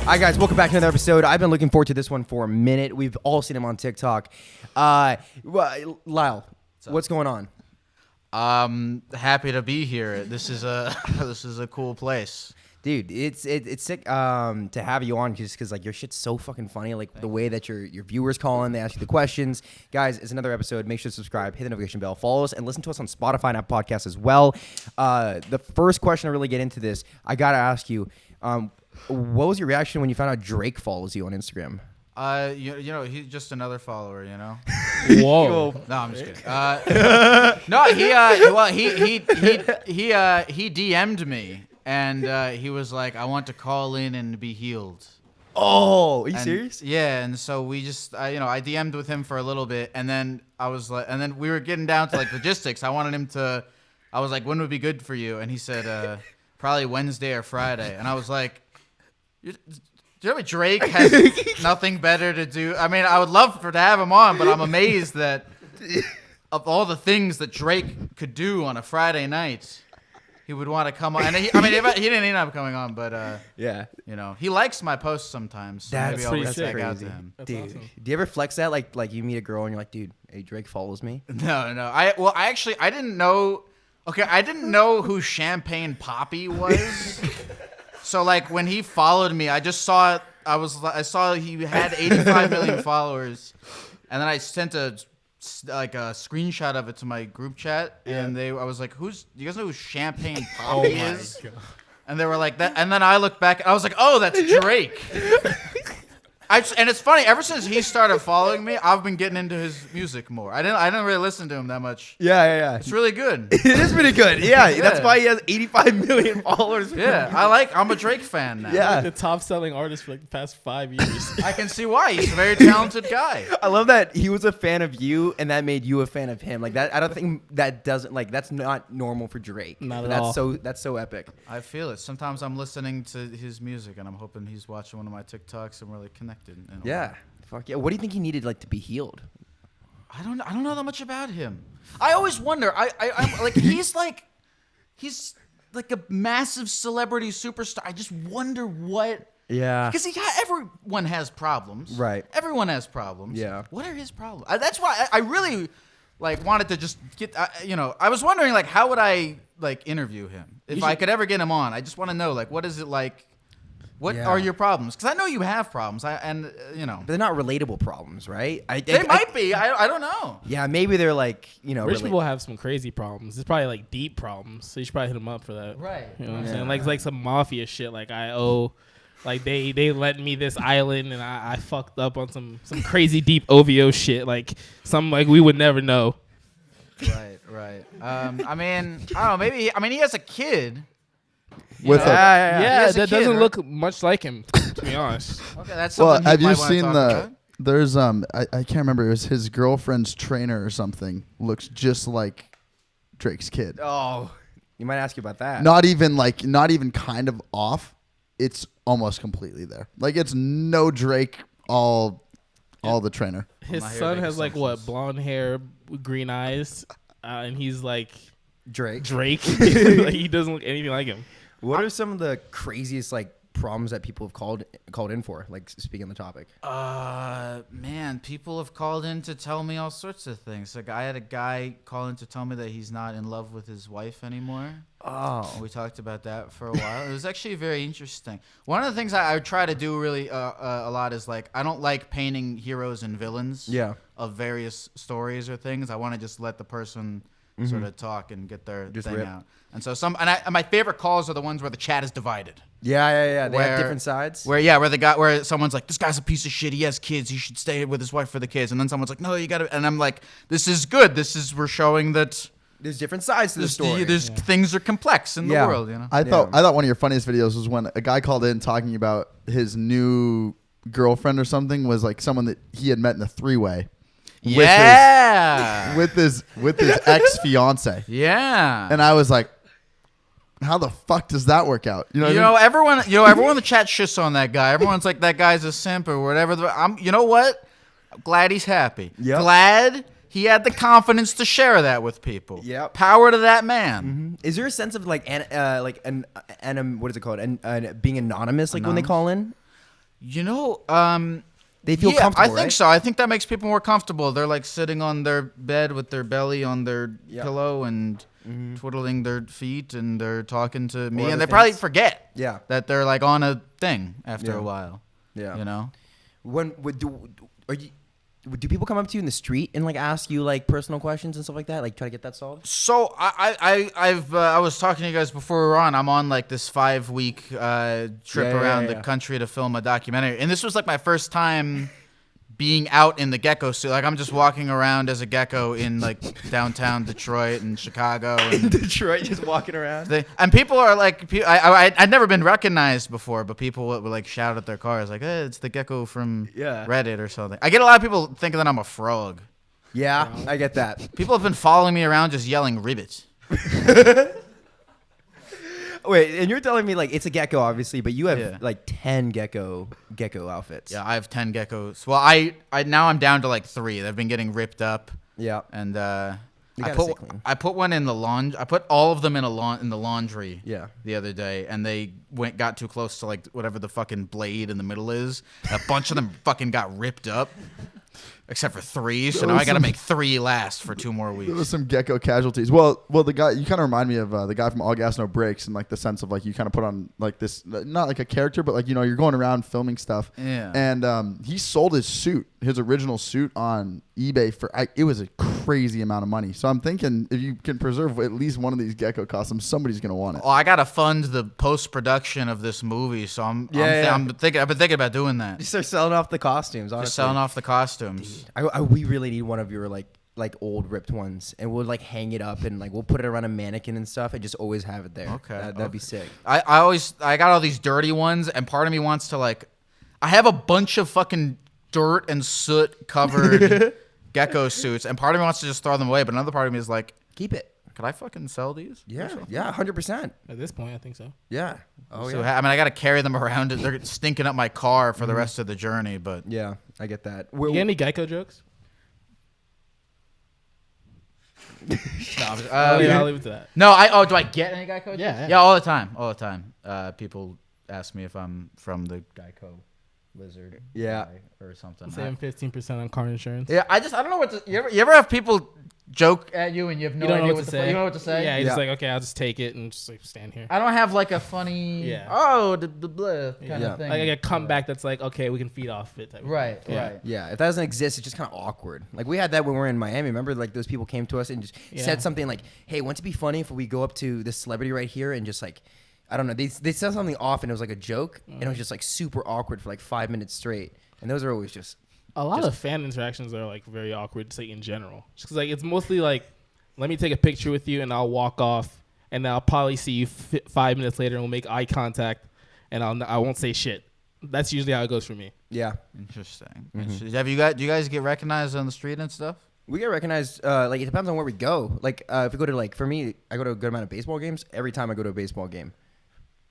Hi guys, welcome back to another episode. I've been looking forward to this one for a minute. We've all seen him on TikTok. Lyle, what's going on? Happy to be here. This is a cool place. Dude, it's sick to have you on just because like your shit's so fucking funny. Like the way that your viewers call in, they ask you the questions. Guys, it's another episode. Make sure to subscribe, hit the notification bell, follow us, and listen to us on Spotify and Apple Podcasts as well. The first question to really get into this, I gotta ask you, what was your reaction when you found out Drake follows you on Instagram? You know, he's just another follower, you know. Whoa. No, I'm just kidding. No, he DM'd me and he was like, I want to call in and be healed. Oh, are you serious? Yeah, and so we just, I DM'd with him for a little bit, and then I was like, and then we were getting down to like logistics. I wanted him to, I was like, when would be good for you? And he said, probably Wednesday or Friday. And I was like, do you know Drake has nothing better to do? I mean, I would love to have him on, but I'm amazed that of all the things that Drake could do on a Friday night, he would want to come on. And he didn't end up coming on, but yeah, you know, he likes my posts sometimes. So That's maybe I'll pretty reach back out to crazy. him. That's Dude, awesome. do you ever flex that? Like you meet a girl and you're like, dude, hey, Drake follows me. No. I didn't know. Okay, I didn't know who Champagne Poppy was. So like when he followed me, I just saw I saw he had 85 million followers, and then I sent a screenshot of it to my group chat, and I was like, do you guys know who Champagne Poppy is? God. And they were like that, and then I looked back, and I was like, oh, that's Drake. And it's funny. Ever since he started following me, I've been getting into his music more. I didn't really listen to him that much. Yeah. It's really good. It is pretty good. Yeah, that's why he has 85 million followers. Yeah, I'm a Drake fan now. Yeah. The top selling artist for like the past 5 years. I can see why. He's a very talented guy. I love that he was a fan of you, and that made you a fan of him. Like that, I don't think that's not normal for Drake. Not at that's all. That's so epic. I feel it. Sometimes I'm listening to his music, and I'm hoping he's watching one of my TikToks and really connected. in a way. Yeah, fuck yeah. What do you think he needed like to be healed? I don't know that much about him. I always wonder. I'm like he's like a massive celebrity superstar. I just wonder what. Yeah. Because everyone has problems. Right. Everyone has problems. Yeah. What are his problems? That's why I really like wanted to just get. I was wondering like how would I like interview him if I could ever get him on. I just want to know like what is it like. What are your problems? Because I know you have problems, But they're not relatable problems, right? They might be. I don't know. Yeah, maybe they're like, Rich people have some crazy problems. It's probably like deep problems. So you should probably hit them up for that. Right. You know what I'm saying? Like some mafia shit. Like I owe, like they lent me this island and I fucked up on some crazy deep OVO shit. Like something like we would never know. Right. I mean, I don't know. Maybe he has a kid. With Yeah, He has a that kid, doesn't right? look much like him, to be honest. Okay, that's well, something. have he you might wanna seen talk the? about. There's I can't remember. It was his girlfriend's trainer or something. Looks just like Drake's kid. Oh, you might ask you about that. Not even kind of off. It's almost completely there. Like it's no Drake. All the trainer. His not here to son make has like what, assumptions. blonde hair, green eyes, and he's like Drake. Like, he doesn't look anything like him. What are some of the craziest like problems that people have called in for? Like speaking on the topic. Man, people have called in to tell me all sorts of things. Like I had a guy call in to tell me that he's not in love with his wife anymore. Oh. We talked about that for a while. It was actually very interesting. One of the things I try to do really a lot is like I don't like painting heroes and villains of various stories or things. I want to just let the person sort of talk and get their thing out. And so my favorite calls are the ones where the chat is divided. Yeah. They have different sides. Where someone's like, this guy's a piece of shit. He has kids. He should stay with his wife for the kids. And then someone's like, no, you got to. And I'm like, this is good. We're showing that There's different sides to the story. Things are complex in the world. You know. I thought one of your funniest videos was when a guy called in talking about his new girlfriend or something was like someone that he had met in a three-way. With his ex fiance. Yeah. And I was like, how the fuck does that work out? You know what I mean? Everyone in the chat shits on that guy. Everyone's like, that guy's a simp or whatever. You know what? I'm glad he's happy. Yep. Glad he had the confidence to share that with people. Yep. Power to that man. Is there a sense of what is it called? Being anonymous, like when they call in? You know, They feel yeah, comfortable, I think right? so. I think that makes people more comfortable. They're like sitting on their bed with their belly on their pillow and twiddling their feet, and they're talking to me, Or and other they probably things. forget Yeah. that they're like on a thing after Yeah. a while. Yeah. You know? Do people come up to you in the street and like ask you like personal questions and stuff like that? Like try to get that solved? So I was talking to you guys before we were on. I'm on like this 5-week trip around the country to film a documentary, and this was like my first time being out in the Gecko suit. Like I'm just walking around as a gecko in like downtown Detroit and Chicago. And In Detroit, just walking around. and people are like, I'd never been recognized before, but people would like shout at their cars like, hey, it's the Gecko from Reddit or something. I get a lot of people thinking that I'm a frog. Yeah, I get that. People have been following me around just yelling ribbit. Wait, and you're telling me like it's a gecko, obviously, but you have Yeah. like 10 gecko outfits. Yeah, I have 10 geckos. Well, I now I'm down to like 3. They've been getting ripped up. Yeah. And gotta stay clean. I put one in the laundry. I put all of them in the laundry. Yeah. The other day, and they got too close to like whatever the fucking blade in the middle is. A bunch of them fucking got ripped up, except for 3. So now I gotta make 3 last for 2 more There was weeks. some gecko casualties. Well, the guy, you kind of remind me of the guy from All Gas No Brakes, in like the sense of like you kind of put on like this, not like a character, but like you're going around filming stuff. Yeah. And he sold his original suit on eBay for it was a crazy amount of money. So I'm thinking if you can preserve at least one of these gecko costumes, somebody's gonna want it. Well, I gotta fund the post production of this movie, so I've been thinking about doing that. Just start selling off the costumes, honestly. Just selling off the costumes. We really need one of your like old ripped ones, and we'll like hang it up and like we'll put it around a mannequin and stuff, and just always have it there. Okay, that'd be sick. I got all these dirty ones, and part of me wants to like, I have a bunch of fucking dirt and soot covered gecko suits, and part of me wants to just throw them away, but another part of me is like, Keep it. could I fucking sell these? Yeah, 100%. At this point, I think so. Yeah. Oh So, yeah. I mean, I got to carry them around. They're stinking up my car for the rest of the journey, but Yeah, I get that. You get any Gecko jokes? no, I'll leave it to that. no. Do I get any Geico? Yeah. all the time. People ask me if I'm from the Geico lizard, Yeah. guy or something. Save 15% on car insurance. Yeah, I don't know what to. You ever have people joke at you and you have no You don't idea know what what to to say? say. You know what to say? Yeah, you're Yeah. just like, okay, I'll just take it and just like stand here. I don't have like a funny Yeah. the blah kind Yeah. of thing. Like a comeback that's like, okay, we can feed off it. Type of Right, thing. Yeah. right. Yeah, if that doesn't exist, it's just kind of awkward. Like we had that when we were in Miami. Remember, like those people came to us and just said something like, "Hey, wouldn't it be funny if we go up to this celebrity right here and just like, I don't know, they said something off and it was like a joke and it was just like super awkward for like 5 minutes straight." And those are always just A lot of fan interactions are like very awkward, just like in general. Just 'cause like it's mostly like, let me take a picture with you and I'll walk off, and then I'll probably see you 5 minutes later and we'll make eye contact, and I won't say shit. That's usually how it goes for me. yeah. Interesting. Do you guys get recognized on the street and stuff? We get recognized. Like it depends on where we go. Like if we go to like for me, I go to a good amount of baseball games. Every time I go to a baseball game,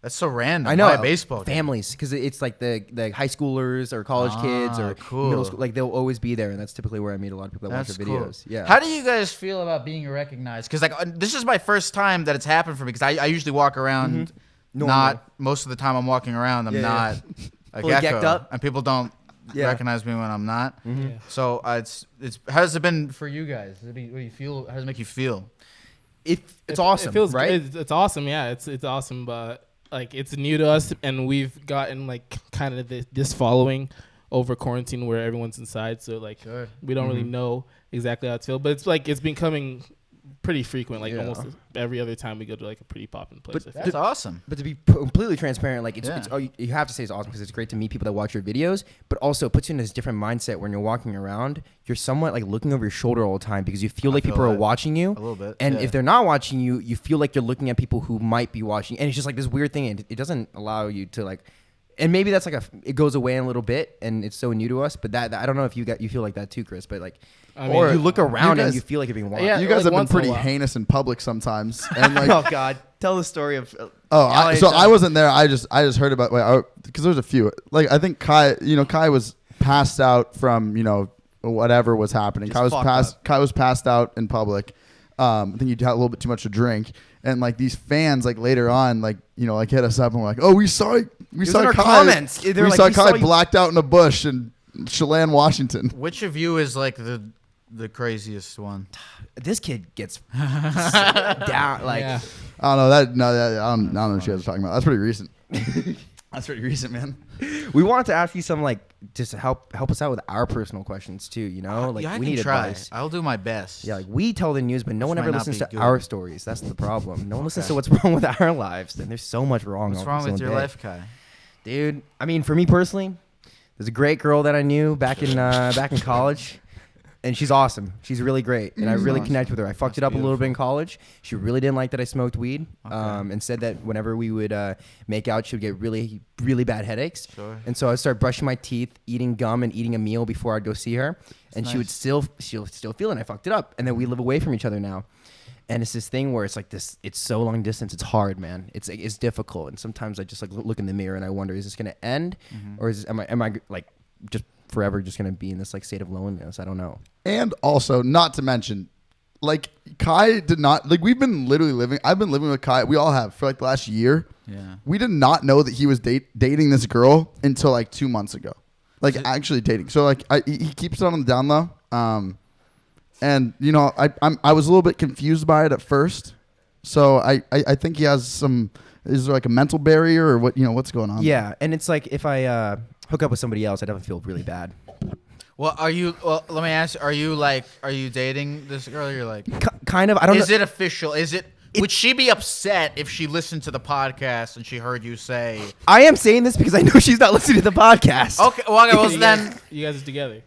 That's so random. I know Why a baseball game? families because it's like the high schoolers or college kids or cool. middle school. Like they'll always be there, and that's typically where I meet a lot of people that watch That's our cool. videos. Yeah. How do you guys feel about being recognized? Because like this is my first time that it's happened for me. Because I usually walk around. Normal. Not most of the time I'm walking around. I'm Yeah, not a Fully gecko, gecked up? and people don't Yeah. recognize me when I'm not. Yeah. So it's how's it been for you guys? What do you feel? How does it make you feel? It's awesome, It feels right? It's awesome. Yeah, it's awesome, but like it's new to us, and we've gotten like kind of this following over quarantine where everyone's inside, so like Sure. we don't really know exactly how it feels, but it's like it's becoming pretty frequent, like Yeah. almost every other time we go to like a pretty poppin' place. I feel. That's awesome. But to be completely transparent, like it's, Yeah. you have to say it's awesome because it's great to meet people that watch your videos, but also it puts you in this different mindset when you're walking around. You're somewhat like looking over your shoulder all the time because you feel like feel people are that. watching you. A little bit, And yeah. if they're not watching you, you feel like you're looking at people who might be watching. And it's just like this weird thing. And it doesn't allow you to like, and maybe that's like it goes away in a little bit and it's so new to us, but that I don't know if you feel like that too, Chris, but like, I or mean, you look around you and guys- you feel like you're being watched. Yeah, You guys like have been once in a pretty while. heinous in public sometimes, and like, Oh God, tell the story of. so I wasn't there. I just heard about because there's a few. Like I think Kai was passed out from whatever was happening. Just fucked up. Kai was passed out in public. I think he had a little bit too much to drink, and like these fans, like later on, like like hit us up and we're like, oh, we saw in our Kai. comments. They were We like, saw "We Kai saw you." blacked out in a bush in Chelan, Washington. Which of you is like the craziest one? This kid gets down like. Yeah. I don't know that. No, I don't know what you guys are talking about. That's pretty recent. That's pretty recent, man. We wanted to ask you some like just help us out with our personal questions too. Like yeah, I we can need try. advice. I'll do my best. Yeah, like we tell the news, but no one Which ever might not listens be to good. our stories. That's the problem. No one listens to what's wrong with our lives, and there's so much wrong. What's all wrong with single your day. life, Kai? Dude? I mean, for me personally, there's a great girl that I knew back in college. And she's awesome. She's really great, and I really connect with her. I fucked it up a little bit in college. She really didn't like that I smoked weed, and said that whenever we would make out, she would get really, really bad headaches. Sure. And so I started brushing my teeth, eating gum, and eating a meal before I'd go see her. And she would she'll still feel it. And I fucked it up, and then we live away from each other now. And it's this thing where it's like this. It's so long distance. It's hard, man. It's difficult. And sometimes I just like look in the mirror and I wonder, is this gonna end, or am I like just forever just gonna be in this like state of loneliness? I don't know. And also, not to mention, like Kai did not like. I've been living with Kai. We all have for like the last year. Yeah. We did not know that he was dating this girl until like 2 months ago. Like actually dating. So like he keeps it on the down low. And I was a little bit confused by it at first. So I think he has some. Is there like a mental barrier or what? What's going on? Yeah, and it's like if I hook up with somebody else, I definitely feel really bad. Well, let me ask. Are you dating this girl? You're like, Kind of. I don't know. Is it official? Would she be upset if she listened to the podcast and she heard you say? I am saying this because I know she's not listening to the podcast. Okay, well then You guys are together.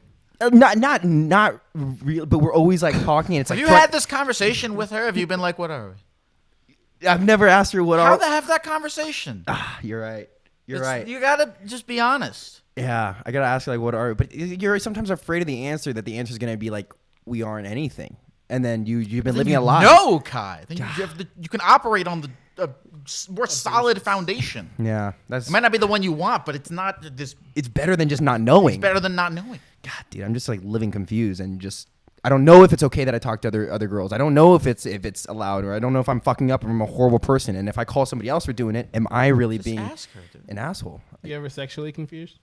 Not real, but we're always like talking. And it's have like you had this conversation with her? Have you been like, what are we? I've never asked her what. How to have that conversation? You're right. You're right. You gotta just be honest. Yeah, I gotta ask her like what are. But you're sometimes afraid of the answer that the answer is gonna be like we aren't anything, and then you've been living a lie. No, Kai. Then you can operate on the more solid foundation. Yeah, It might not be the one you want, but it's not this. It's better than just not knowing. It's better than not knowing. God, dude, I'm just like living confused and just I don't know if it's okay that I talk to other girls. I don't know if it's allowed, or I don't know if I'm fucking up or I'm a horrible person. And if I call somebody else for doing it, am I really Just being ask her, dude. an asshole? You ever sexually confused?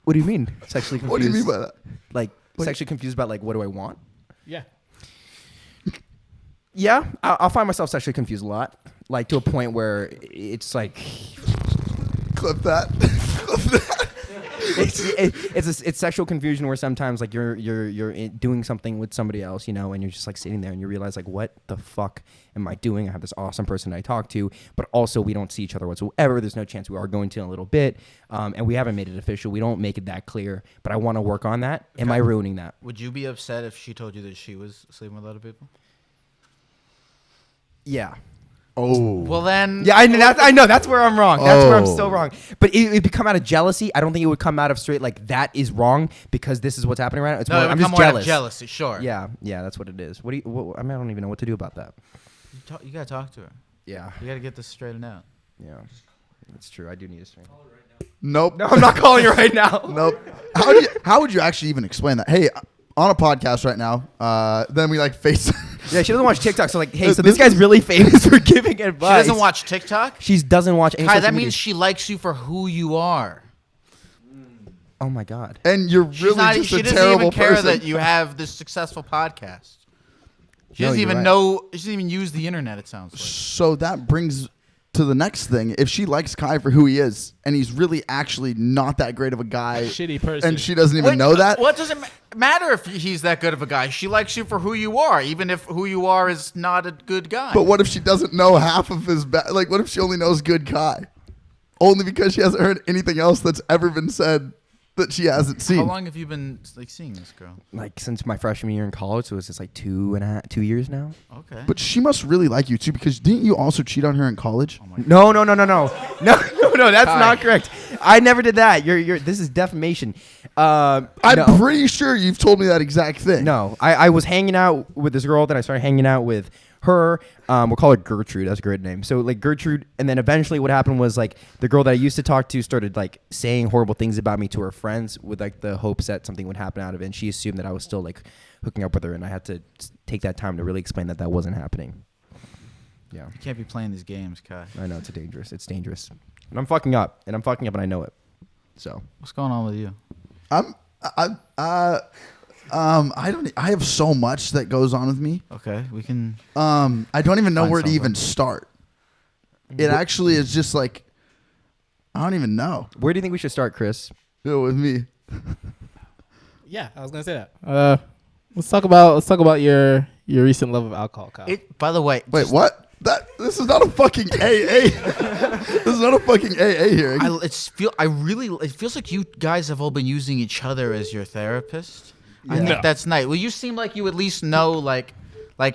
What do you mean sexually confused? What do you mean by that? Like sexually confused about like what do I want? Yeah. Yeah, I'll find myself sexually confused a lot, like to a point where it's like Clip that. Clip that. it's sexual confusion where sometimes like you're doing something with somebody else, and you're just like sitting there and you realize like what the fuck am I doing? I have this awesome person I talk to, but also we don't see each other whatsoever. There's no chance we are going to in a little bit, and we haven't made it official. We don't make it that clear, but I want to work on that. Am I ruining that? Would you be upset if she told you that she was sleeping with other people? Yeah. Oh. Well then, Yeah, I know that's where I'm wrong. That's where I'm Oh. so wrong. But it would come out of jealousy. I don't think it would come out of straight like that is wrong because this is what's happening right now. It's no, more, it would I'm come just more out of jealous. jealousy. Sure. Yeah, that's what it is. I don't even know what to do about that. You gotta talk to her. Yeah, You gotta get this straightened out. yeah, that's true. I do need a string. Nope. No, I'm not calling her right now. Nope. How would you actually even explain that? Hey, on a podcast right now. Then we like face. Yeah, she doesn't watch TikTok. So like, hey, so this guy's really famous for giving She advice. doesn't watch TikTok. She doesn't watch any Kai, social that media. means she likes you for who you are. Oh my god. And you're She's really not, just she a doesn't terrible even care person. that you have this successful podcast. She No, doesn't you're even right. know. She doesn't even use the internet. It sounds like. So that brings to the next thing. If she likes Kai for who he is, and he's really actually not that great of a guy, Shitty person. and she doesn't even know that. What does it matter if he's that good of a guy? She likes you for who you are, even if who you are is not a good guy. But what if she doesn't know half of his like? What if she only knows good Kai? Only because she hasn't heard anything else that's ever been said that she hasn't seen. How long have you been like seeing this girl? Like since my freshman year in college, so it's just like 2 years now. Okay. But she must really like you too, because didn't you also cheat on her in college? Oh my God. No, that's Kai. not correct. I never did that. This is defamation. I'm No. pretty sure you've told me that exact thing. No, I was hanging out with this girl that I started hanging out with her. We'll call her Gertrude. That's a great name. So like Gertrude, and then eventually what happened was like the girl that I used to talk to started like saying horrible things about me to her friends with like the hopes that something would happen out of it. And she assumed that I was still like hooking up with her, and I had to take that time to really explain that wasn't happening. Yeah. You can't be playing these games, Kai. I know it's dangerous. It's dangerous. And I'm fucking up, and I know it. So What's going on with you? I have so much that goes on with me. Okay, we can. I don't even know Find where to something. even start. It actually is just like, I don't even know. where do you think we should start, Chris? With me. Yeah, I was gonna say that. Let's talk about your recent love of alcohol, Kyle. By the way, Wait, what? This is not a fucking AA. This is not a fucking AA here. it feels like you guys have all been using each other as your therapist. I No. think that's nice. Well, you seem like you at least know, like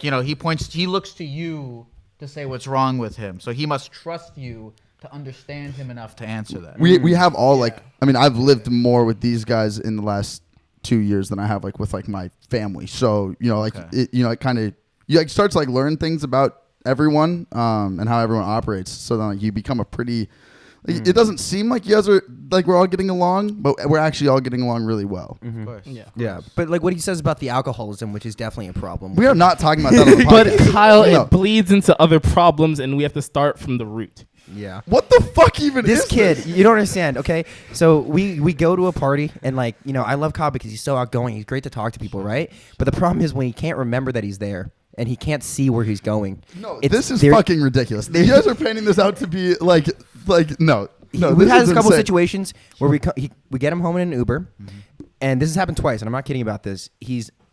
he looks to you to say what's wrong with him, so he must trust you to understand him enough to answer that. We have all I've lived more with these guys in the last 2 years than I have like with like my family. So Okay. it kind of start to like learn things about everyone and how everyone operates. So then like, you become a pretty. It doesn't seem like you guys are like we're all getting along, but we're actually all getting along really well. Of course. Yeah. Yeah, but like what he says about the alcoholism, which is definitely a problem. We are not talking about that on the But podcast. Kyle, No. it bleeds into other problems, and we have to start from the root. Yeah. What the fuck even This is kid, this? you don't understand, okay? So we go to a party, and like, I love Cobb because he's so outgoing. He's great to talk to people, right? But the problem is when he can't remember that he's there, and he can't see where he's going. No, It's- this is there- fucking ridiculous. You guys are painting this out to be like no. No, We've this had is a couple insane. situations where we get him home in an Uber, and this has happened twice, and I'm not kidding about this.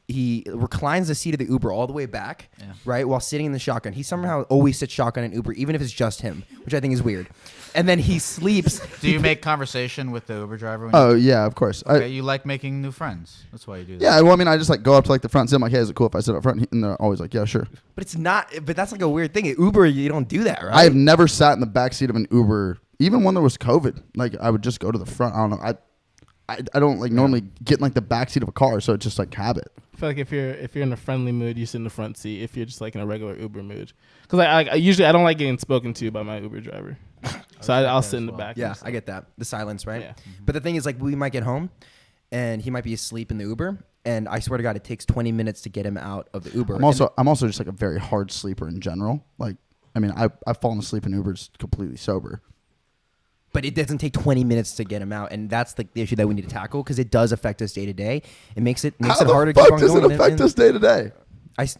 He reclines the seat of the Uber all the way back, right, while sitting in the shotgun. He somehow always sits shotgun in Uber, even if it's just him, which I think is weird. And then he sleeps. Do you make conversation with the Uber driver? When Oh yeah, of course. okay, you like making new friends. That's why you do that. Yeah, well, I mean, I just like go up to like the front and say, I'm like, hey, is it cool if I sit up front? And they're always like, yeah, sure. But it's not. But that's like a weird thing. At Uber, you don't do that, right? I have never sat in the back seat of an Uber, even when there was COVID. Like, I would just go to the front. I don't know. I don't like normally get in like the back seat of a car, so it's just like habit. I feel like if you're in a friendly mood, you sit in the front seat. If you're just like in a regular Uber mood, because I usually I don't like getting spoken to by my Uber driver, so I'll sit in the back. Yeah, mostly. I get that. The silence, right? Yeah. But the thing is, like, we might get home, and he might be asleep in the Uber, and I swear to God, it takes 20 minutes to get him out of the Uber. I'm also just like a very hard sleeper in general. Like, I mean, I've fallen asleep in Ubers completely sober. But it doesn't take 20 minutes to get him out, and that's like the issue that we need to tackle because it does affect us day to day. It makes it How harder the to keep fuck on does going. it affect us day to day?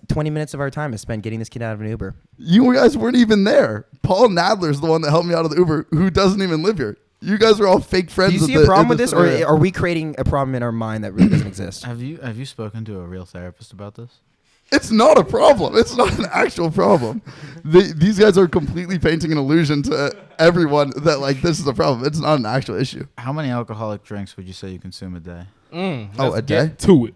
20 minutes of our time is spent getting this kid out of an Uber. You guys weren't even there. Paul Nadler's the one that helped me out of the Uber, who doesn't even live here. You guys are all fake friends. Do you see of a the- problem in with this this, or scenario. are we creating a problem in our mind that really doesn't exist? Have you spoken to a real therapist about this? It's not a problem. It's not an actual problem. These guys are completely painting an illusion to everyone that like this is a problem. It's not an actual issue. How many alcoholic drinks would you say you consume a day? Oh, Let's a day? get to it.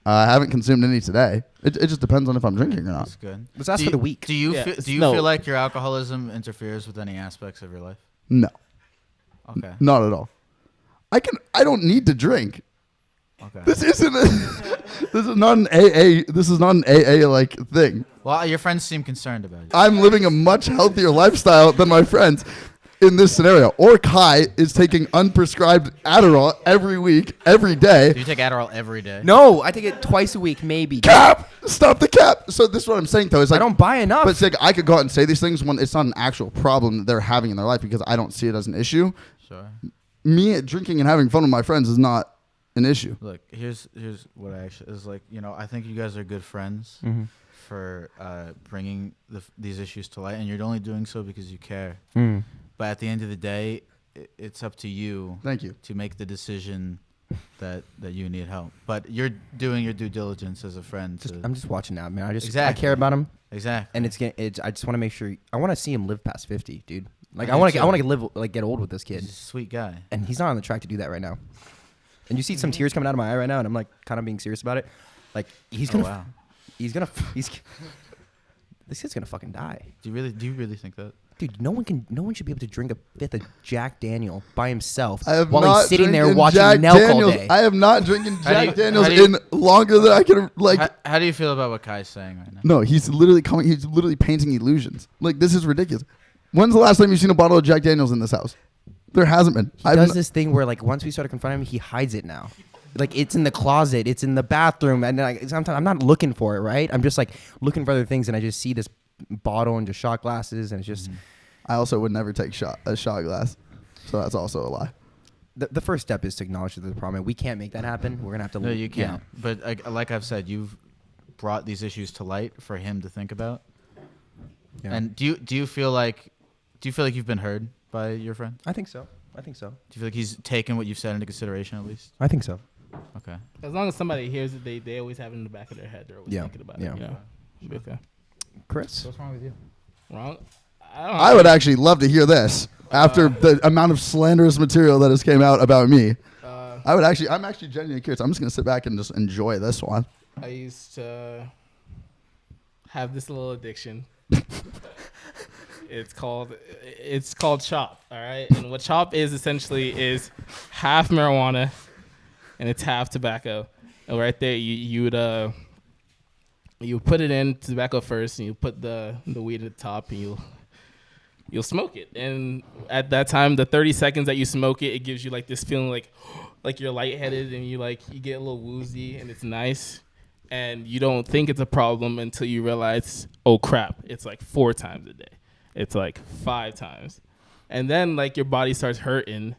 I haven't consumed any today. It just depends on if I'm drinking or not. That's good. Let's ask Do for you- the week. Do you Yeah, feel, it's- do you no. feel like your alcoholism interferes with any aspects of your life? No, Okay. not at all. I don't need to drink. Okay. This isn't. This is not an AA. This is not an AA like thing. Well, your friends seem concerned about you. I'm living a much healthier lifestyle than my friends in this scenario. Or Kai is taking unprescribed Adderall every week, every day. Do you take Adderall every day? No, I take it twice a week, maybe. Cap! Stop the cap! So this is what I'm saying though. Is I like, don't buy enough. but it's like I could go out and say these things when it's not an actual problem that they're having in their life because I don't see it as an issue. Sure. Me drinking and having fun with my friends is not an issue. Look, here's what I actually is like. I think you guys are good friends Mm-hmm. for bringing these issues to light, and you're only doing so because you care. Mm. But at the end of the day, it's up to you. Thank you. To make the decision that you need help. But you're doing your due diligence as a friend. I'm just watching out, man. I Exactly. care about him, exactly. and I just want to make sure. I want to see him live past 50, dude. Like I I want do to too. live like get old with this kid, He's a sweet guy. and he's not on the track to do that right now. And you see some tears coming out of my eye right now, and I'm like kind of being serious about it. Like he's Oh, gonna, wow. this kid's gonna fucking die, Do you really think that? Dude, no one should be able to drink a fifth of Jack Daniel by himself I have while not he's sitting there drinking watching Jack Nelk all Daniels. day. I have not drinking How do Jack you- Daniels how do you- in longer than I can like. How do you feel about what Kai's saying right now? No, he's literally coming. He's literally painting illusions. Like, this is ridiculous. When's the last time you've seen a bottle of Jack Daniels in this house? There hasn't been. He does this thing where, like, once we started confronting him, he hides it now. Like, it's in the closet, it's in the bathroom, and like, sometimes I'm not looking for it, right? I'm just like looking for other things, and I just see this bottle and just shot glasses, and it's just. I also would never take a shot glass, so that's also a lie. The first step is to acknowledge that there's a problem. And we can't make that happen. We're gonna have to. No, you can't. But like I've said, you've brought these issues to light for him to think about. Yeah. And do you feel like you've been heard by your friend? I think so. Do you feel like he's taken what you've said into consideration at least? I think so. Okay. As long as somebody hears it, they always have it in the back of their head. They're always thinking about it. Yeah. Should be okay. Chris. What's wrong with you? Wrong. I would actually love to hear this after the amount of slanderous material that has came out about me. I'm actually genuinely curious. I'm just gonna sit back and just enjoy this one. I used to have this little addiction. It's called chop. All right, and what chop is essentially is half marijuana and it's half tobacco. And right there, you would put it in tobacco first, and you put the weed at the top, and you'll smoke it. And at that time, the 30 seconds that you smoke it, it gives you like this feeling like you're lightheaded and you get a little woozy, and it's nice. And you don't think it's a problem until you realize, oh crap, it's like 4 times a day. It's like 5 times. And then like your body starts hurting.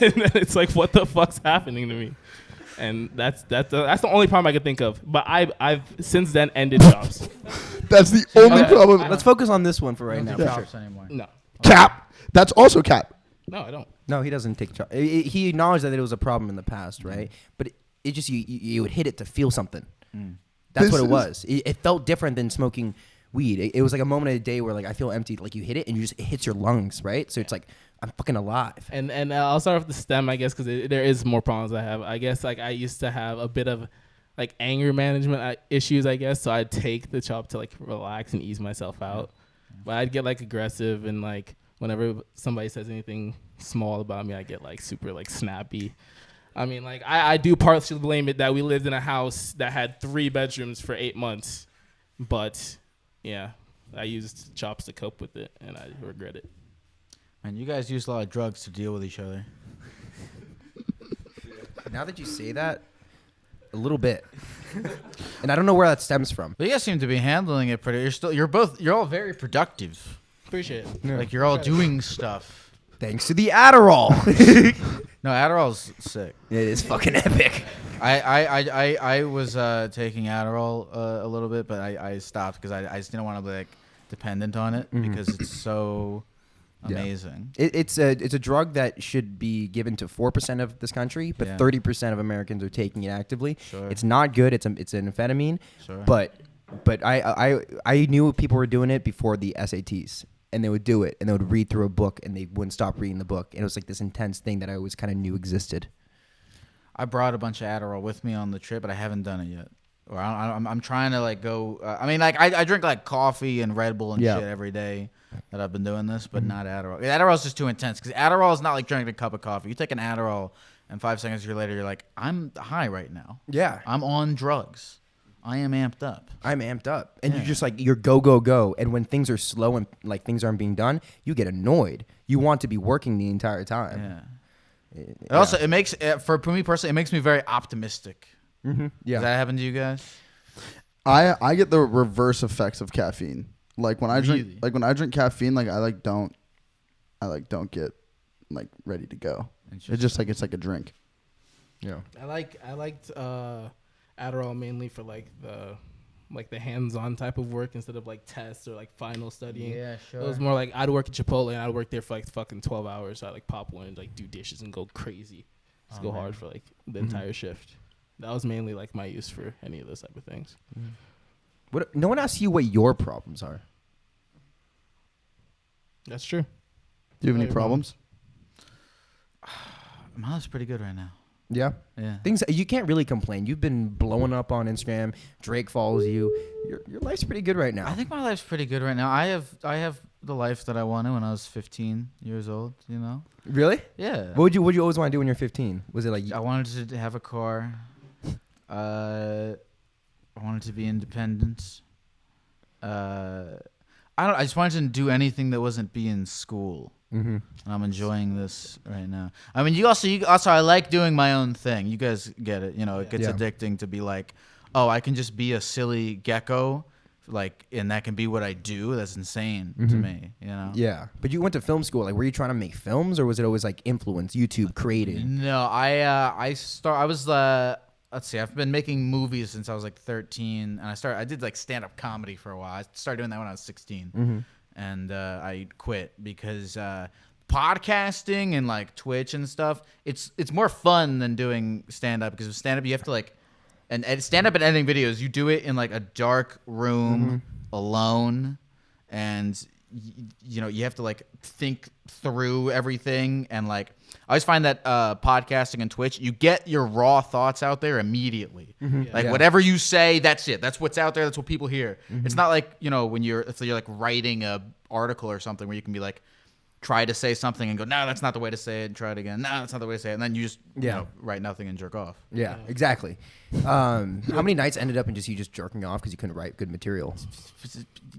And then it's like, what the fuck's happening to me? And that's the only problem I could think of. But I've since then ended jobs. That's the only Okay. problem. Let's focus on this one for right I now. don't do for sure. chops anymore. No. Cap. That's also cap. No, I don't. No, he doesn't take chop. He acknowledged that it was a problem in the past, right? But it just you would hit it to feel something. That's This what it is- was. It felt different than smoking weed. It was like a moment of the day where like I feel empty. Like you hit it and it hits your lungs, right? So it's like I'm fucking alive. And I'll start with the stem, I guess, because there is more problems I have. I guess like I used to have a bit of like anger management issues, I guess. So I'd take the chop to like relax and ease myself out. But I'd get like aggressive, and like whenever somebody says anything small about me, I get like super like snappy. I mean, like I do partially blame it that we lived in a house that had 3 bedrooms for 8 months. But yeah, I used chops to cope with it, and I regret it. Man, you guys use a lot of drugs to deal with each other. Now that you say that, a little bit, and I don't know where that stems from. But you guys seem to be handling it pretty. You're all very productive. Appreciate it. Like you're all doing stuff. Thanks to the Adderall. No, Adderall's sick. It is fucking epic. I was taking Adderall a little bit, but I stopped because I just didn't want to be like dependent on it because it's so amazing. It's a drug that should be given to 4% of this country, but 30% of Americans are taking it actively. Sure. It's not good. It's an amphetamine. Sure. But I knew people were doing it before the SATs. And they would do it, and they would read through a book, and they wouldn't stop reading the book. And it was like this intense thing that I always kind of knew existed. I brought a bunch of Adderall with me on the trip, but I haven't done it yet. Or I'm trying to like go. I mean, like I drink like coffee and Red Bull and shit every day that I've been doing this, but not Adderall. Adderall's just too intense because Adderall is not like drinking a cup of coffee. You take an Adderall, and 5 seconds later, you're like, I'm high right now. Yeah. I'm on drugs. I am amped up. I'm amped up. And you're just like, you're go. And when things are slow and like things aren't being done, you get annoyed. You want to be working the entire time. Yeah. Also, it makes for me personally, it makes me very optimistic. Yeah. Does that happen to you guys? I get the reverse effects of caffeine. Like when I Really? drink caffeine, like I don't get like ready to go. It's just like it's like a drink. Yeah. I liked Adderall mainly for like the hands-on type of work instead of like tests or like final studying. Yeah, sure. It was more like I'd work at Chipotle and I'd work there for like fucking 12 hours. So I'd like pop one and like do dishes and go crazy. Just go hard for like the entire shift. That was mainly like my use for any of those type of things. What? No one asks you what your problems are. That's true. Do you have any Your problems? Mine's pretty good right now. Yeah. Yeah. Things you can't really complain. You've been blowing up on Instagram. Drake follows you. Your life's pretty good right now. I think my life's pretty good right now. I have the life that I wanted when I was 15 years old. You know. Really? Yeah. What would you always want to do when you're 15? Was it like I wanted to have a car. I wanted to be independent. I just wanted to do anything that wasn't be in school. Mm-hmm. And I'm enjoying this right now. I mean, you also I like doing my own thing. You guys get it. You know, it gets addicting to be like, oh, I can just be a silly gecko, like, and that can be what I do. That's insane to me. You know. Yeah, but you went to film school. Like, were you trying to make films, or was it always like influence, YouTube, creating? No, let's see, I've been making movies since I was like 13, and I did like stand-up comedy for a while. I started doing that when I was 16, and I quit because podcasting and like Twitch and stuff, it's more fun than doing stand-up, because with stand-up you have to like, and stand-up and editing videos, you do it in like a dark room alone, and you know, you have to like think through everything. And like, I always find that podcasting and Twitch, you get your raw thoughts out there immediately. Like whatever you say, that's it. That's what's out there. That's what people hear. It's not like, you know, when you're like writing a article or something where you can be like, try to say something and go, no, that's not the way to say it, and try it again. No, that's not the way to say it. And then you just you know, write nothing and jerk off. Yeah, exactly. How many nights ended up in you just jerking off because you couldn't write good material?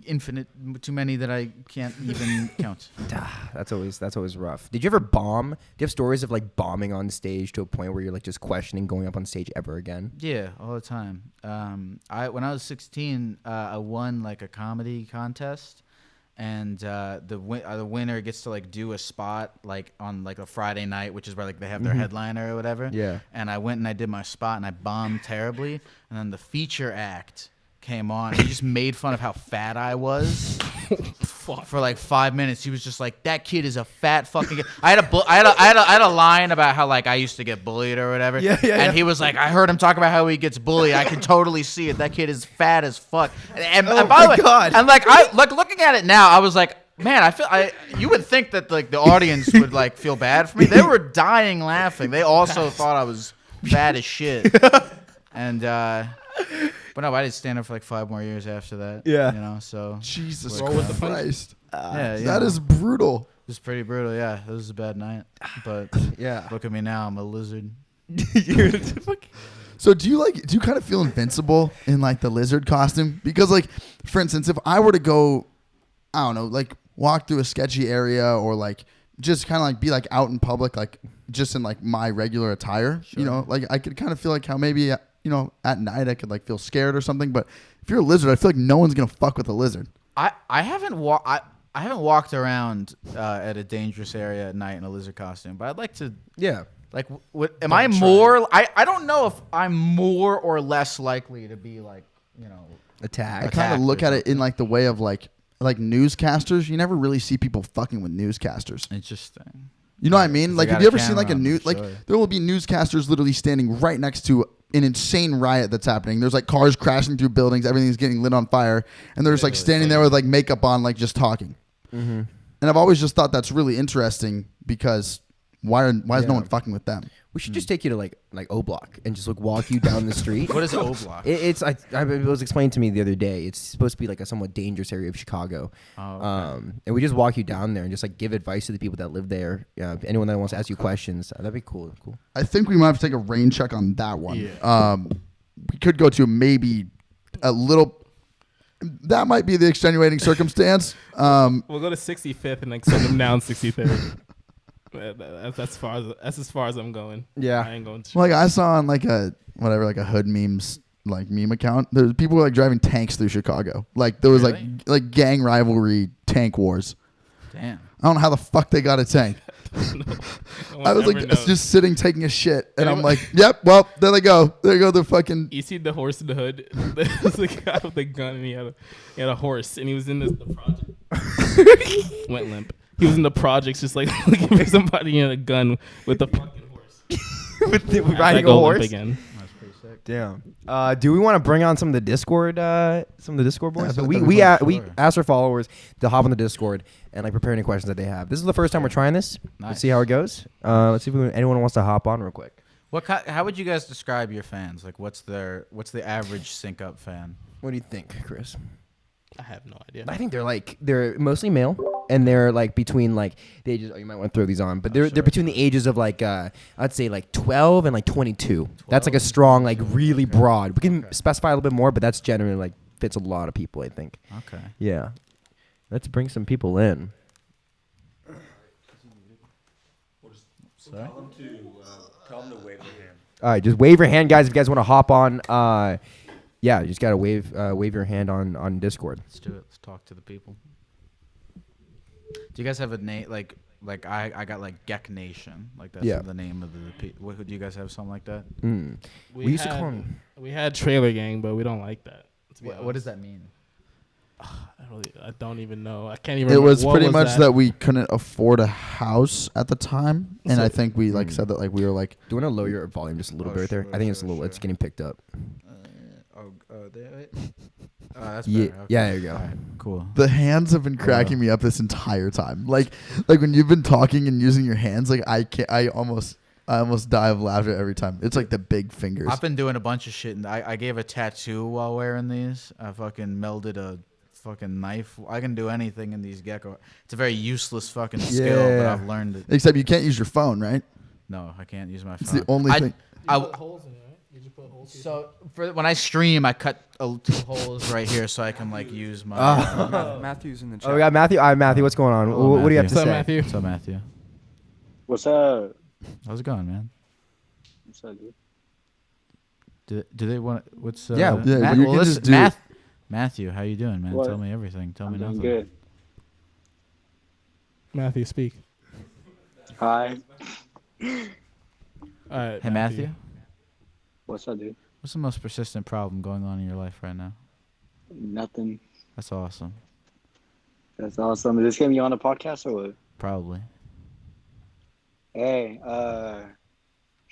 Infinite, too many that I can't even count. That's always rough. Did you ever bomb? Do you have stories of like bombing on stage to a point where you're like just questioning going up on stage ever again? Yeah, all the time. When I was 16, I won like a comedy contest. And the winner gets to like do a spot like on like a Friday night, which is where like they have their headliner or whatever. Yeah. And I went and I did my spot and I bombed terribly. And then the feature act came on. And he just made fun of how fat I was for like 5 minutes. He was just like, "That kid is a fat fucking kid." I had a line about how like I used to get bullied or whatever. And he was like, "I heard him talk about how he gets bullied. I can totally see it. That kid is fat as fuck." And by the way, God. and like I like looking at it now, I was like, man, you would think that like the audience would like feel bad for me. They were dying laughing. They also thought I was fat as shit. And but no, I did stand up for like 5 more years after that. Yeah. You know, so Jesus Christ. Yeah, that is brutal. It was pretty brutal, yeah. It was a bad night. But yeah. Look at me now, I'm a lizard. So do you kind of feel invincible in like the lizard costume? Because like, for instance, if I were to go, I don't know, like walk through a sketchy area or like just kind of like be like out in public, like just in like my regular attire, you know, like I could kind of feel like how maybe, you know, at night I could like feel scared or something. But if you're a lizard, I feel like no one's going to fuck with a lizard. I haven't walked around at a dangerous area at night in a lizard costume, but I'd like to. Yeah. Like, what am I more? I don't know if I'm more or less likely to be like, you know, attacked. I kind of look at it in like the way of like newscasters. You never really see people fucking with newscasters. Interesting. You know what I mean? Like, have you ever seen like a news? Like, there will be newscasters literally standing right next to an insane riot that's happening. There's like cars crashing through buildings. Everything's getting lit on fire, and they're just like standing there with like makeup on, like just talking. And I've always just thought that's really interesting because. Why is no one fucking with them? We should just take you to like O Block and just like walk you down the street. What is O Block? It was explained to me the other day. It's supposed to be like a somewhat dangerous area of Chicago. Oh, okay. And we just walk you down there and just like give advice to the people that live there. Anyone that wants to ask you questions, that'd be cool. I think we might have to take a rain check on that one. Yeah. We could go to maybe a little. That might be the extenuating circumstance. We'll go to 65th and like send them down 63rd. That's as far as I'm going. Yeah, I ain't going to. Like I saw on like a hood memes like meme account. There's people like driving tanks through Chicago. Like there was like gang rivalry tank wars. Damn. I don't know how the fuck they got a tank. I was like just sitting taking a shit, and I'm like, yep. Well, there they go. There go the fucking. You see the horse in the hood. There's a guy with a gun, and he had a horse, and he was in the project. Went limp. He was in the projects just like looking for somebody in a gun with a fucking horse. Riding a horse again. That's pretty sick. Damn. Do we want to bring on some of the Discord boys? Yeah, so we asked our followers to hop on the Discord and like prepare any questions that they have. This is the first time we're trying this. Nice. Let's see how it goes. Let's see if anyone wants to hop on real quick. How would you guys describe your fans? Like, what's the average sync up fan? What do you think, Chris? I have no idea. I think they're mostly male, and they're like between like the ages. Oh, you might want to throw these on, but they're between the ages of like I'd say like 12 and like 22. That's like a strong, like really broad. We can specify a little bit more, but that's generally like fits a lot of people, I think. Okay. Yeah. Let's bring some people in. Sorry? Tell them to wave their hand. All right, just wave your hand, guys. If you guys want to hop on, yeah, you just gotta wave your hand on Discord. Let's do it. Let's talk to the people. Do you guys have a name like I got like Gecko Nation, like that's the name of the what do you guys have something like that? We used to call them. We had Trailer Gang, but we don't like that. What does that mean? I don't even know. I can't even. It remember. was What pretty much that we couldn't afford a house at the time, and I think we like said that like we were like. Do you want to lower your volume just a little bit right there? I think it's a little. It's getting picked up. That's Yeah, better. Okay. yeah, there you go. All right, cool. The hands have been cracking me up this entire time. Like when you've been talking and using your hands, like I almost die of laughter every time. It's like the big fingers. I've been doing a bunch of shit, and I gave a tattoo while wearing these. I fucking melded a fucking knife. I can do anything in these Gecko. It's a very useless fucking skill, but I've learned it. Except you can't use your phone, right? No, I can't use my phone. It's the only thing. You put holes in it, right? Did you put holes? So for when I stream, I cut 2 holes right here so I can like use my. Matthew's in the chat. Oh, we got Matthew. All right, Matthew, what's going on? Hello, What do you have to What's up, say? Matthew? What's up, Matthew? What's up? How's it going, man? What's up, dude? Do they want? What's Yeah, yeah, Matt, you well, can listen, just do Matthew, how you doing, man? What? Tell me everything. Tell I'm me doing nothing. good. Matthew, speak. Hi. All right. Hey, Matthew. What's up, dude? What's the most persistent problem going on in your life right now? Nothing. That's awesome. That's awesome. Is this getting you on the podcast or what? Probably. Hey, How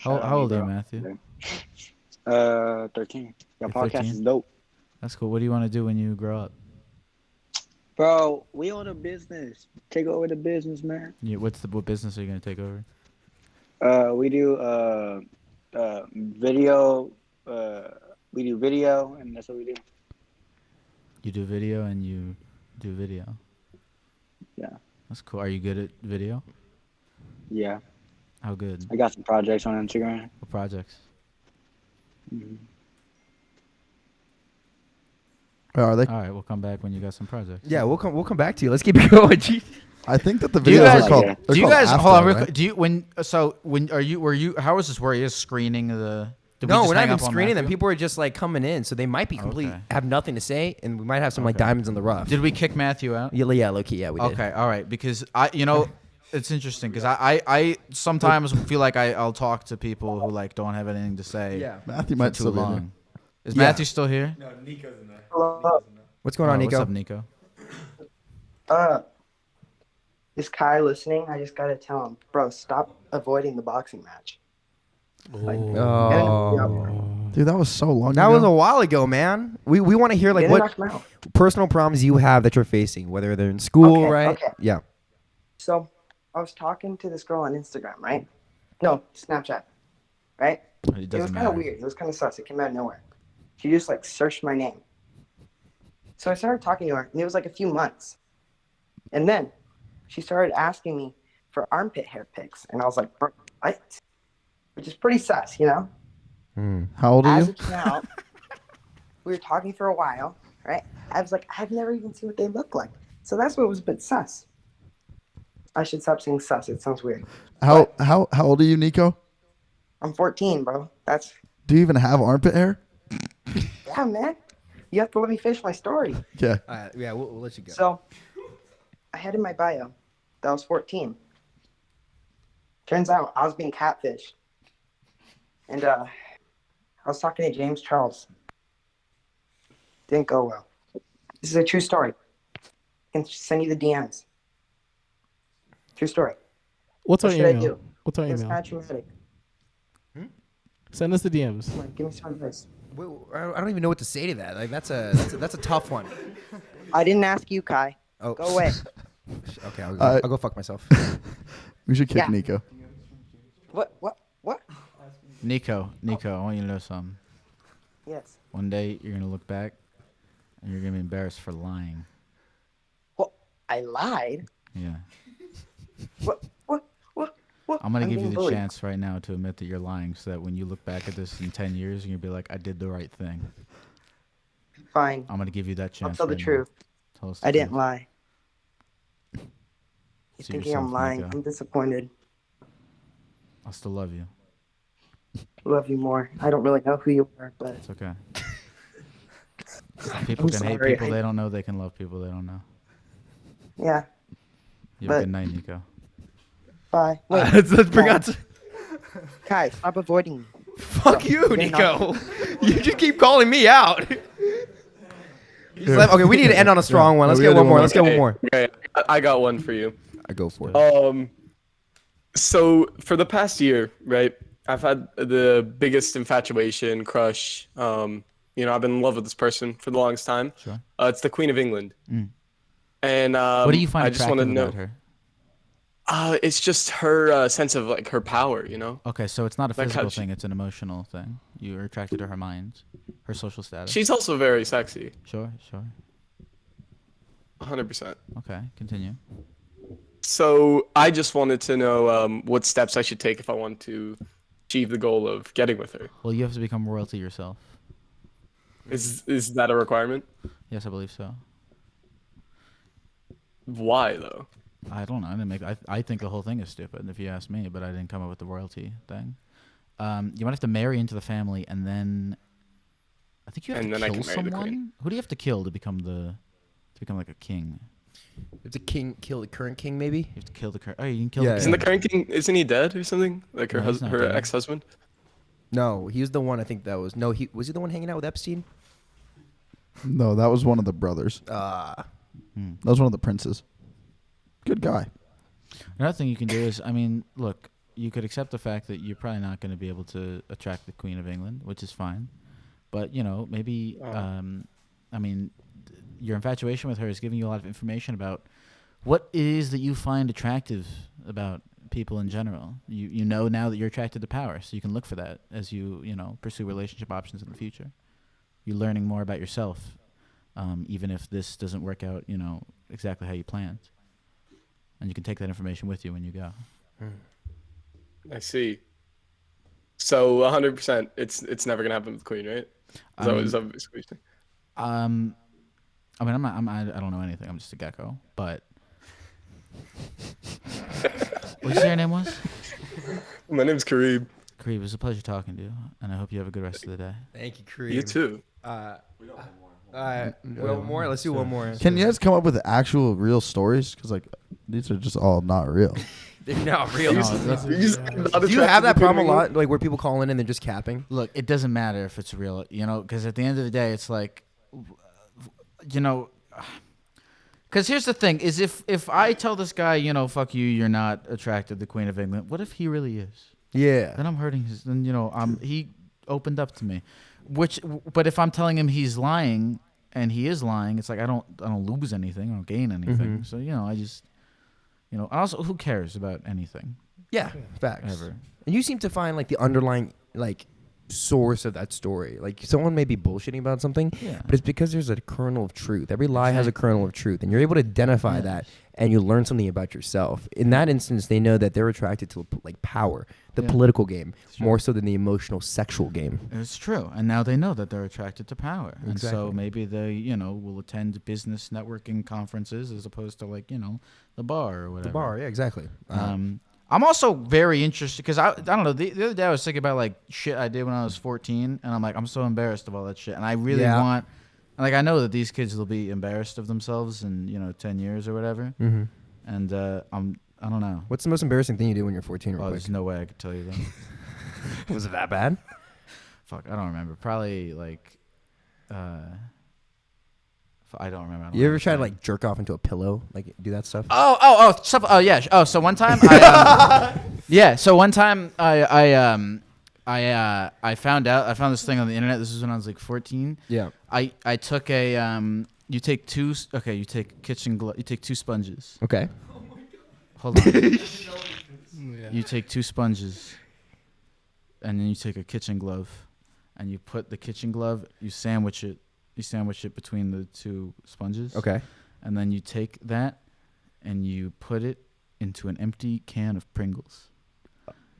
old are you, Matthew? 13. Your You're podcast 13? is dope. That's cool. What do you want to do when you grow up? Bro, we own a business. Take over the business, man. What business are you gonna take over? We do video. We do video, and that's what we do. You do video and you do video. Yeah. That's cool. Are you good at video? Yeah. How good? I got some projects on Instagram. What projects? Are they? All right, we'll come back when you got some projects. Yeah, we'll come back to you. Let's keep it going. Jeez. I think that the Do you videos guys- are called. Yeah. they're Do you called guys after, hold on real right? quick? Do you were you how was this? Were you screening the? Did we No, just we're not hang even up on screening them. Matthew? People are just like coming in, so they might be complete, Okay. have nothing to say, and we might have some like Okay. diamonds in the rough. Did we kick Matthew out? Yeah, low key, yeah, we did. Okay, all right. Because it's interesting because I sometimes feel like I'll talk to people who like don't have anything to say. Yeah. Matthew for might too still be in long. Is Yeah. Matthew still here? No, Nico's in there. What's going on, What's Nico? up, Nico? Is Kai listening? I just gotta tell him, bro, stop avoiding the boxing match. Oh, Dude, that was so long that ago. was a while ago, man. We want to hear like Get what knock him out. personal problems you have that you're facing, whether they're in school, Okay, right? okay. Yeah. So I was talking to this girl on Instagram, right? No, Snapchat, right? It It was doesn't kind of matter. weird. It was kind of sus. It came out of nowhere. She just like searched my name. So I started talking to her, and it was like a few months. And then she started asking me for armpit hair pics, and I was like, bro, what? Which is pretty sus, you know? How old are As you? it came out, we were talking for a while, right? I was like, I've never even seen what they look like. So that's what was a bit sus. I should stop saying sus. It sounds weird. How old are you, Nico? I'm 14, bro. That's, Do you even have armpit hair? yeah, man. You have to let me finish my story. Yeah. Yeah, we'll let you go. So I had in my bio that I was 14. Turns out I was being catfished. And I was talking to James Charles. Didn't go well. This is a true story. I can send you the DMs. True story. What's our What should I email? do? What's our It's email? kind of traumatic. Send us the DMs. Come on, give me some advice. I don't even know what to say to that. Like that's a tough one. I didn't ask you, Kai. Oh, Go away. Okay, I'll go fuck myself. We should kick Yeah. Nico. What? Nico, I want you to know something. Yes. One day you're gonna look back, and you're gonna be embarrassed for lying. Well, I lied. Yeah. What? I'm gonna give you being the bullied. chance right now to admit that you're lying, so that when you look back at this in 10 years, you're gonna be like, I did the right thing. Fine. I'm gonna give you that I'll chance. tell the right now. truth. Tell us the I didn't truth. lie. You're See thinking yourself, I'm lying. Nico. I'm disappointed. I'll still love you. Love you more. I don't really know who you are, but It's okay. People I'm can hate sorry. people they don't know. They can love people they don't know. yeah. You have a But- good night, Nico. Bye. Wait. Let's bring out. Kai, stop avoiding me. Fuck you, You're Nico. You just keep calling me out. Okay, we need to end on a strong one. Let's we get gotta one do more. one Let's get one more. Okay, I got one for you. I go for it. So for the past year, right, I've had the biggest infatuation, crush. I've been in love with this person for the longest time. Sure. It's the Queen of England. And What do you find I just attractive want to know. about her? It's just her sense of like her power, you know. Okay, so it's not a Like how physical she- thing; it's an emotional thing. You're attracted to her mind, her social status. She's also very sexy. Sure. 100%. Okay, continue. So I just wanted to know what steps I should take if I want to achieve the goal of getting with her. Well, you have to become royalty yourself. Is that a requirement? Yes, I believe so. Why though? I don't know. I think the whole thing is stupid, if you ask me. But I didn't come up with the royalty thing. You might have to marry into the family, and then I think you have And to then I kill can marry the queen. someone. Who do you have to kill to become like a king? It's a king. Kill the current king, maybe. You have to kill the current. Oh, you can kill Yeah, the Isn't king. the current king? Isn't he dead or something? Like her No, he's not her dead. ex-husband. No, he was the one. I think that was. No, he was he the one hanging out with Epstein. No, that was one of the brothers. That was one of the princes. Good guy. Another thing you can do is, look, you could accept the fact that you're probably not going to be able to attract the Queen of England, which is fine. But, maybe, your infatuation with her is giving you a lot of information about what it is that you find attractive about people in general. You know now that you're attracted to power, so you can look for that as you pursue relationship options in the future. You're learning more about yourself, even if this doesn't work out, exactly how you planned. And you can take that information with you when you go. I see. So 100%, it's never gonna happen with the queen, right? Is that basically what you're saying? I don't know anything. I'm just a gecko. But what did you say your name was? My name's Kareem. Kareem, it was a pleasure talking to you, and I hope you have a good rest of the day. Thank you, Kareem. You too. One more. Let's do one more. Can you guys come up with actual real stories? Because these are just all not real. They're not real. No, Do you have that problem a lot, like where people call in and they're just capping? Look, it doesn't matter if it's real, because at the end of the day, it's like, because here's the thing: is if I tell this guy, fuck you, you're not attracted to the Queen of England. What if he really is? Yeah. Then I'm hurting his. Then he opened up to me, but if I'm telling him he's lying and he is lying, it's like I don't lose anything, I don't gain anything. So I just, also who cares about anything? Yeah. Facts. Ever. And you seem to find like the underlying source of that story. Like someone may be bullshitting about something, Yeah. but it's because there's a kernel of truth. Every lie has a kernel of truth, and you're able to identify that, and you learn something about yourself. In that instance, they know that they're attracted to power, the political game, more so than the emotional, sexual game. It's true, and now they know that they're attracted to power, and so Exactly. maybe they, will attend business networking conferences as opposed to the bar or whatever. The bar, yeah, exactly. I'm also very interested because I don't know. The other day I was thinking about shit I did when I was 14, and I'm like, I'm so embarrassed of all that shit, and I really want, I know that these kids will be embarrassed of themselves in 10 years or whatever, and I don't know. What's the most embarrassing thing you did when you're 14? Real Oh, quick? there's no way I could tell you that. Was it that bad? Fuck, I don't remember. Probably I don't remember. I don't You ever try to remember. jerk off into a pillow, do that stuff? Stuff. Oh yeah. Oh, so one time, So one time, I found this thing on the internet. This was when I was 14. Yeah. I took a You take two. Okay, you take you take two sponges. Okay. Hold on. Yeah. You take two sponges. and then you take a kitchen glove, and you put the kitchen glove, you sandwich it between the two sponges. Okay. And then you take that, and you put it into an empty can of Pringles.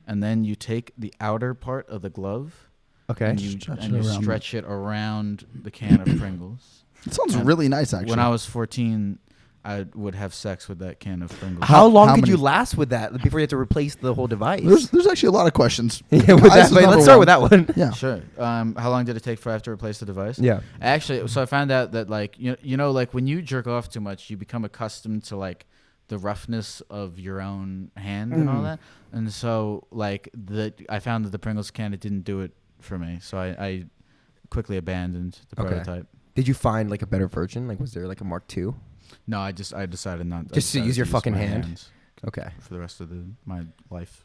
And then you take the outer part of the glove, Okay. and you Stretch stretch it around the can of Pringles. It sounds And really nice, actually. When I was 14, I would have sex with that can of Pringles. How long how could many- you last with that before you have to replace the whole device? there's actually a lot of questions. yeah, with Guys that, is but number let's start with one. that one. Yeah. Sure. How long did it take for I have to replace the device? Yeah. Actually, so I found out that like you know like when you jerk off too much, you become accustomed to like the roughness of your own hand and all that. And so like I found that the Pringles can, it didn't do it for me. So I quickly abandoned the Okay. prototype. Did you find like a better version? Like, was there like a Mark II? No, I decided not I Just to decided use your fucking my hand? hands Okay. for the rest of my life.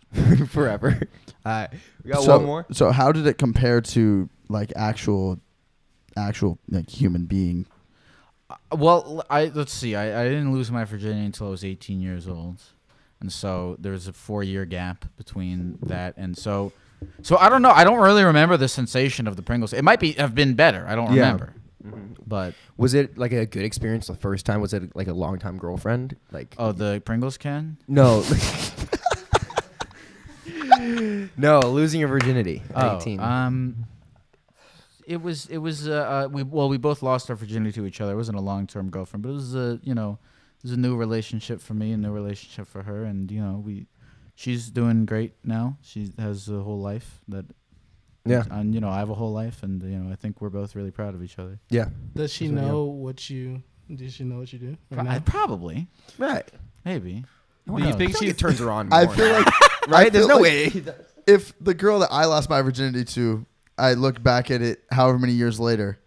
Forever. All right. We got so, one more. So how did it compare to like actual like human being? Well, let's see. I didn't lose my virginity until I was 18 years old, and so there's a 4-year gap between that, and so I don't know. I don't really remember the sensation of the Pringles. It might have been better. I don't Yeah. remember, but Was it like a good experience the first time? Was it like a long time girlfriend? Like the Pringles can. no. No, losing your virginity at 18. It was we both lost our virginity to each other. It wasn't a long-term girlfriend, but it was it was a new relationship for me, a new relationship for her, and she's doing great now. She has a whole life that Yeah. and I have a whole life, and I think we're both really proud of each other. Yeah. Does she know what you? Does she know what you do? Right now? Probably, Right. maybe. Do you think she she? turns her on? I more feel now. like right. I There's feel no like way. if the girl that I lost my virginity to, I look back at it however many years later,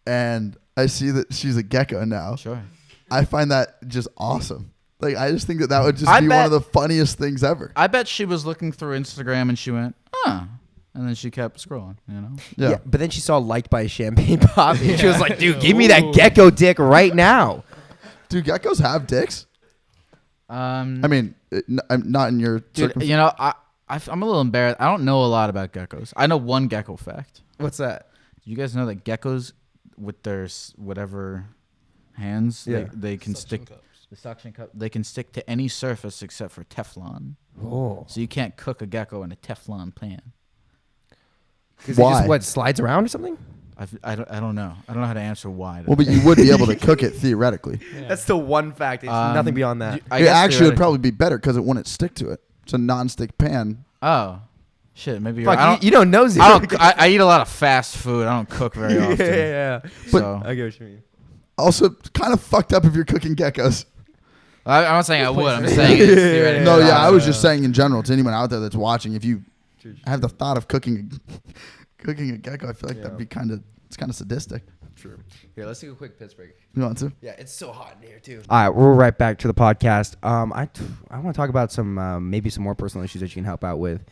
and I see that she's a gecko now. Sure. I find that just awesome. Like I just think that would just I be one bet- of the funniest things ever. I bet she was looking through Instagram and she went, and then she kept scrolling. Yeah. But then she saw liked by a champagne pop, and she was like, "Dude, give me that gecko dick right now." Do geckos have dicks? I mean, I'm not in your. Dude, I'm a little embarrassed. I don't know a lot about geckos. I know one gecko fact. What's that? You guys know that geckos, with their whatever hands, Yeah. they can stick the suction cup. They can stick to any surface except for Teflon. Oh. So you can't cook a gecko in a Teflon pan. Because it Why? just what slides around or something? I don't know. I don't know how to answer why. Well, but you would be able to cook it theoretically. That's the one fact. It's nothing beyond that. I It guess actually would theoretically- probably be better because it wouldn't stick to it. It's a non-stick pan. Oh, shit. Maybe you're. Fuck, you don't know zero. I eat a lot of fast food. I don't cook very often. yeah. So I get what you mean. Also, kind of fucked up if you're cooking geckos. I'm not saying I would. I'm saying it's theoretically. No, yeah, I was just saying in general to anyone out there that's watching, if you have the thought of cooking a gecko, I feel like that'd be kind of sadistic. True. Here, let's take a quick piss break. You want to? Yeah, it's so hot in here too. All right, we're right back to the podcast. I want to talk about some maybe some more personal issues that you can help out with.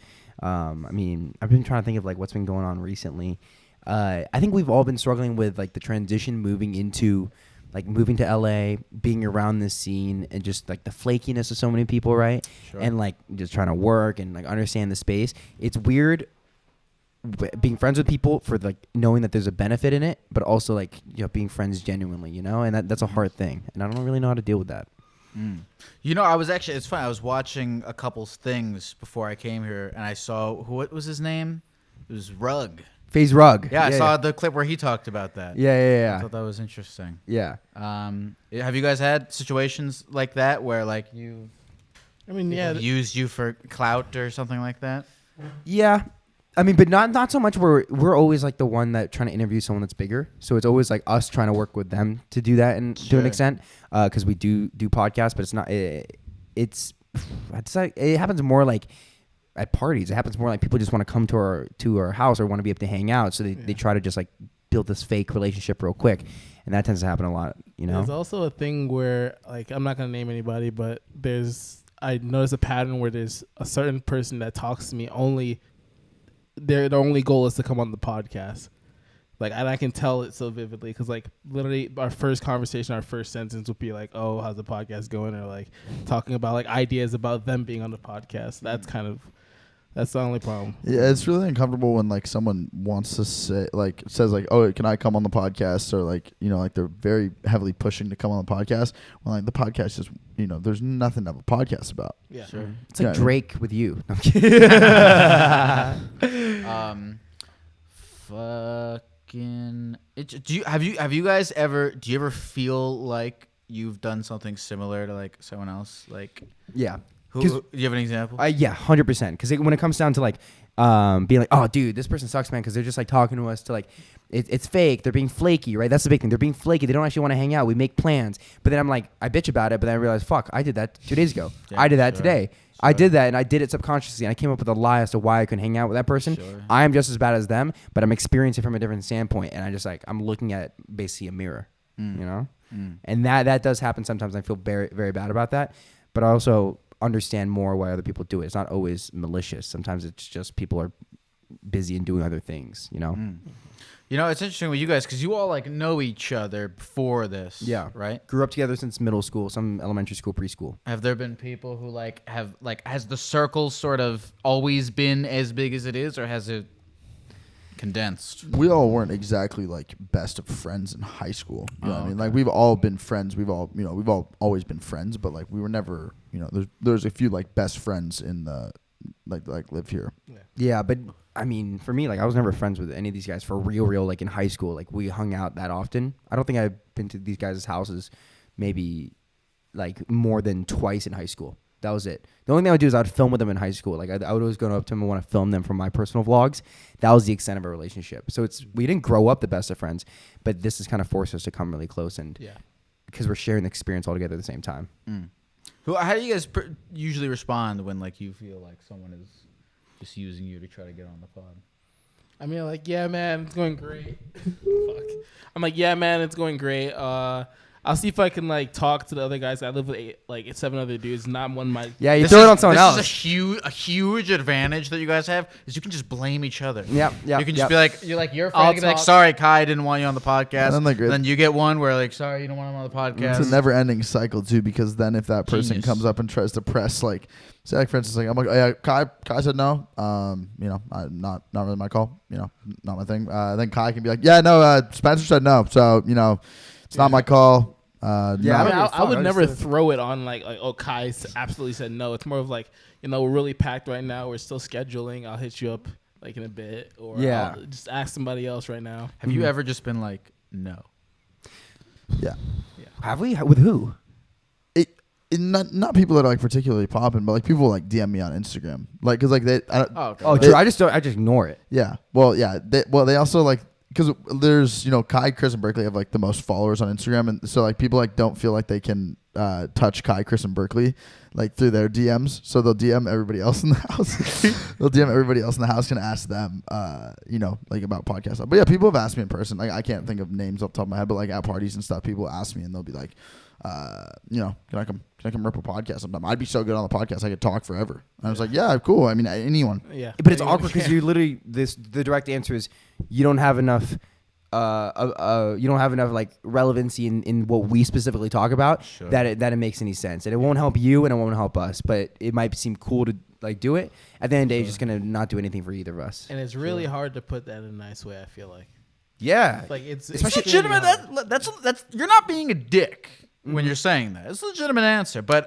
I mean, I've been trying to think of like what's been going on recently. I think we've all been struggling with like the transition moving to LA, being around this scene, and just like the flakiness of so many people, right? Sure. And like just trying to work and like understand the space. It's weird being friends with people for like knowing that there's a benefit in it, but also like being friends genuinely, and that's a hard thing, and I don't really know how to deal with that. It's funny. I was watching a couple's things before I came here, and I saw what was his name? It was Rugg. FaZe Rugg. Yeah, I saw the clip where he talked about that. Yeah. I thought that was interesting. Yeah. Have you guys had situations like that where like you I mean, yeah. used you for clout or something like that? Yeah. I mean, but not so much where we're always like the one that trying to interview someone that's bigger. So it's always like us trying to work with them to do that and to an extent, because we do podcasts, but it's not. I'd say it happens more like at parties. It happens more like people just want to come to our house or want to be able to hang out. So they try to just like build this fake relationship real quick, and that tends to happen a lot. There's also a thing where like I'm not gonna name anybody, but I notice a pattern where there's a certain person that talks to me only. Their only goal is to come on the podcast, like, and I can tell it so vividly because, like, literally, our first conversation, our first sentence would be like, "Oh, how's the podcast going?" or like talking about like ideas about them being on the podcast. That's kind of That's the only problem. Yeah, it's really uncomfortable when like someone wants to say like says like, "Oh, can I come on the podcast?" or like, you know, like they're very heavily pushing to come on the podcast. When like the podcast is, you know, there's nothing to have a podcast about. Yeah. Sure. It's like Yeah. Drake with you. No, I'm kidding. Fucking. Have you guys ever? Do you ever feel like you've done something similar to like someone else? Like, Yeah. do you have an example? Yeah, 100%. Because when it comes down to like being like, oh, dude, this person sucks, man, because they're just like talking to us to like, it's fake. They're being flaky, right? That's the big thing. They're being flaky. They don't actually want to hang out. We make plans. But then I'm like, I bitch about it. But then I realize, fuck, I did that 2 days ago. Yeah, I did that sure, today. I did that, and I did it subconsciously. And I came up with a lie as to why I couldn't hang out with that person. Sure. I am just as bad as them, but I'm experiencing it from a different standpoint. And I just like, I'm looking at basically a mirror, you know? And that does happen sometimes. I feel very, very bad about that. But I also understand more why other people do it. It's not always malicious. Sometimes it's just people are busy and doing other things, you know? You know, it's interesting with you guys because you all like know each other before this. Yeah. Right. Grew up together since middle school, some elementary school, preschool. Have there been people who has the circle sort of always been as big as it is, or has it condensed? We all weren't exactly like best of friends in high school. You know what I mean? Like we've all been friends. We've all always been friends, but like we were never, you know, there's a few like best friends in the like live here. Yeah, but I mean, for me, like I was never friends with any of these guys for real, like in high school. Like we hung out that often. I don't think I've been to these guys' houses maybe like more than twice in high school. That was it. The only thing I would do is I would film with them in high school. Like I would always go up to them and want to film them for my personal vlogs. That was the extent of our relationship. So we didn't grow up the best of friends, but this has kind of forced us to come really close, and because we're sharing the experience all together at the same time. How do you guys usually respond when like you feel like someone is just using you to try to get on the pod? I mean, like, yeah, man, it's going great. Fuck. I'm like, yeah, man, it's going great. I'll see if I can like talk to the other guys. I live with 7 other dudes. Not one might. Yeah, you throw it on someone else. This is a huge advantage that you guys have is you can just blame each other. Yeah. You can just be like, you're a I'll friend. Like, talk. sorry, Kai didn't want you on the podcast. And then you get one where like, sorry, you don't want him on the podcast. It's a never-ending cycle too, because then if that person Genius. comes up and tries to press, like, say, like for instance, like I'm like, oh, yeah, Kai said no. You know, not really my call. You know, not my thing. Then Kai can be like, yeah, no. Spencer said no, so you know, it's not my call. Yeah, no. I would never throw it on like oh, Kai absolutely said no. It's more of like, you know, we're really packed right now. We're still scheduling. I'll hit you up like in a bit, or I'll just ask somebody else right now. Have you ever just been like, no? Yeah. Have we? With who? Not people that are like particularly popping, but like people like DM me on Instagram, like because like they. True. I just ignore it. Yeah. Well, yeah. They also like, because there's, you know, Kai, Chris, and Berkley have like the most followers on Instagram, and so like people like don't feel like they can touch Kai, Chris, and Berkley like through their DMs, so they'll DM everybody else in the house. They'll DM everybody else in the house, can ask them, you know, like about podcast stuff. But yeah, people have asked me in person. Like I can't think of names off the top of my head, but like at parties and stuff, people ask me and they'll be like, you know, can I come rip a podcast sometime? I'd be so good on the podcast, I could talk forever. And I was like, yeah, cool. I mean, anyone. Yeah, But it's awkward because you literally the direct answer is you don't have enough like relevancy in what we specifically talk about that it makes any sense, and it won't help you and it won't help us, but it might seem cool to like do it. At the end of the day, it's just gonna not do anything for either of us. And it's really hard to put that in a nice way. I feel like. Yeah, Like it's Legitimate. That's you're not being a dick when you're saying that. It's a legitimate answer, but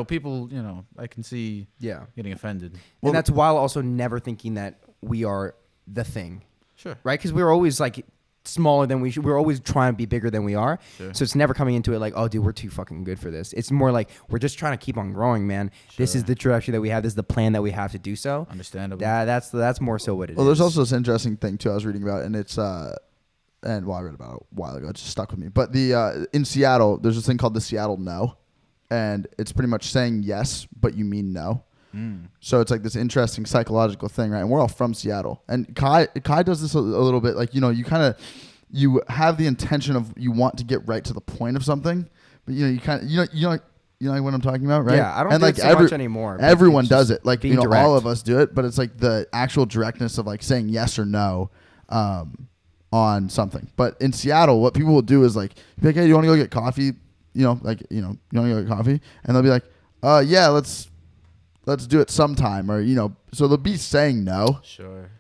people, I can see getting offended. And that's while also never thinking that we are the thing. Sure. Right? Because we're always like smaller than we should. We're always trying to be bigger than we are. Sure. So it's never coming into it like, oh, dude, we're too fucking good for this. It's more like we're just trying to keep on growing, man. This is the direction that we have. This is the plan that we have to do so. Understandable. That's more so what it is. Well, there's also this interesting thing too I was reading about, and it's I read about it a while ago. It just stuck with me. But in Seattle, there's this thing called the Seattle No, and it's pretty much saying yes, but you mean no. So it's like this interesting psychological thing, right? And we're all from Seattle, and Kai does this a little bit. Like, you know, you have the intention of you want to get right to the point of something, but you know what I'm talking about, right? Yeah, I don't and do like it so much anymore. but Everyone it's does just it. Like, being you know, direct. all of us do it, but it's like the actual directness of like saying yes or no on something. But in Seattle, what people will do is like, be like, hey, you want to go get coffee? You want to go get coffee? And they'll be like, yeah, let's let's do it sometime, or so they'll be saying no, Sure.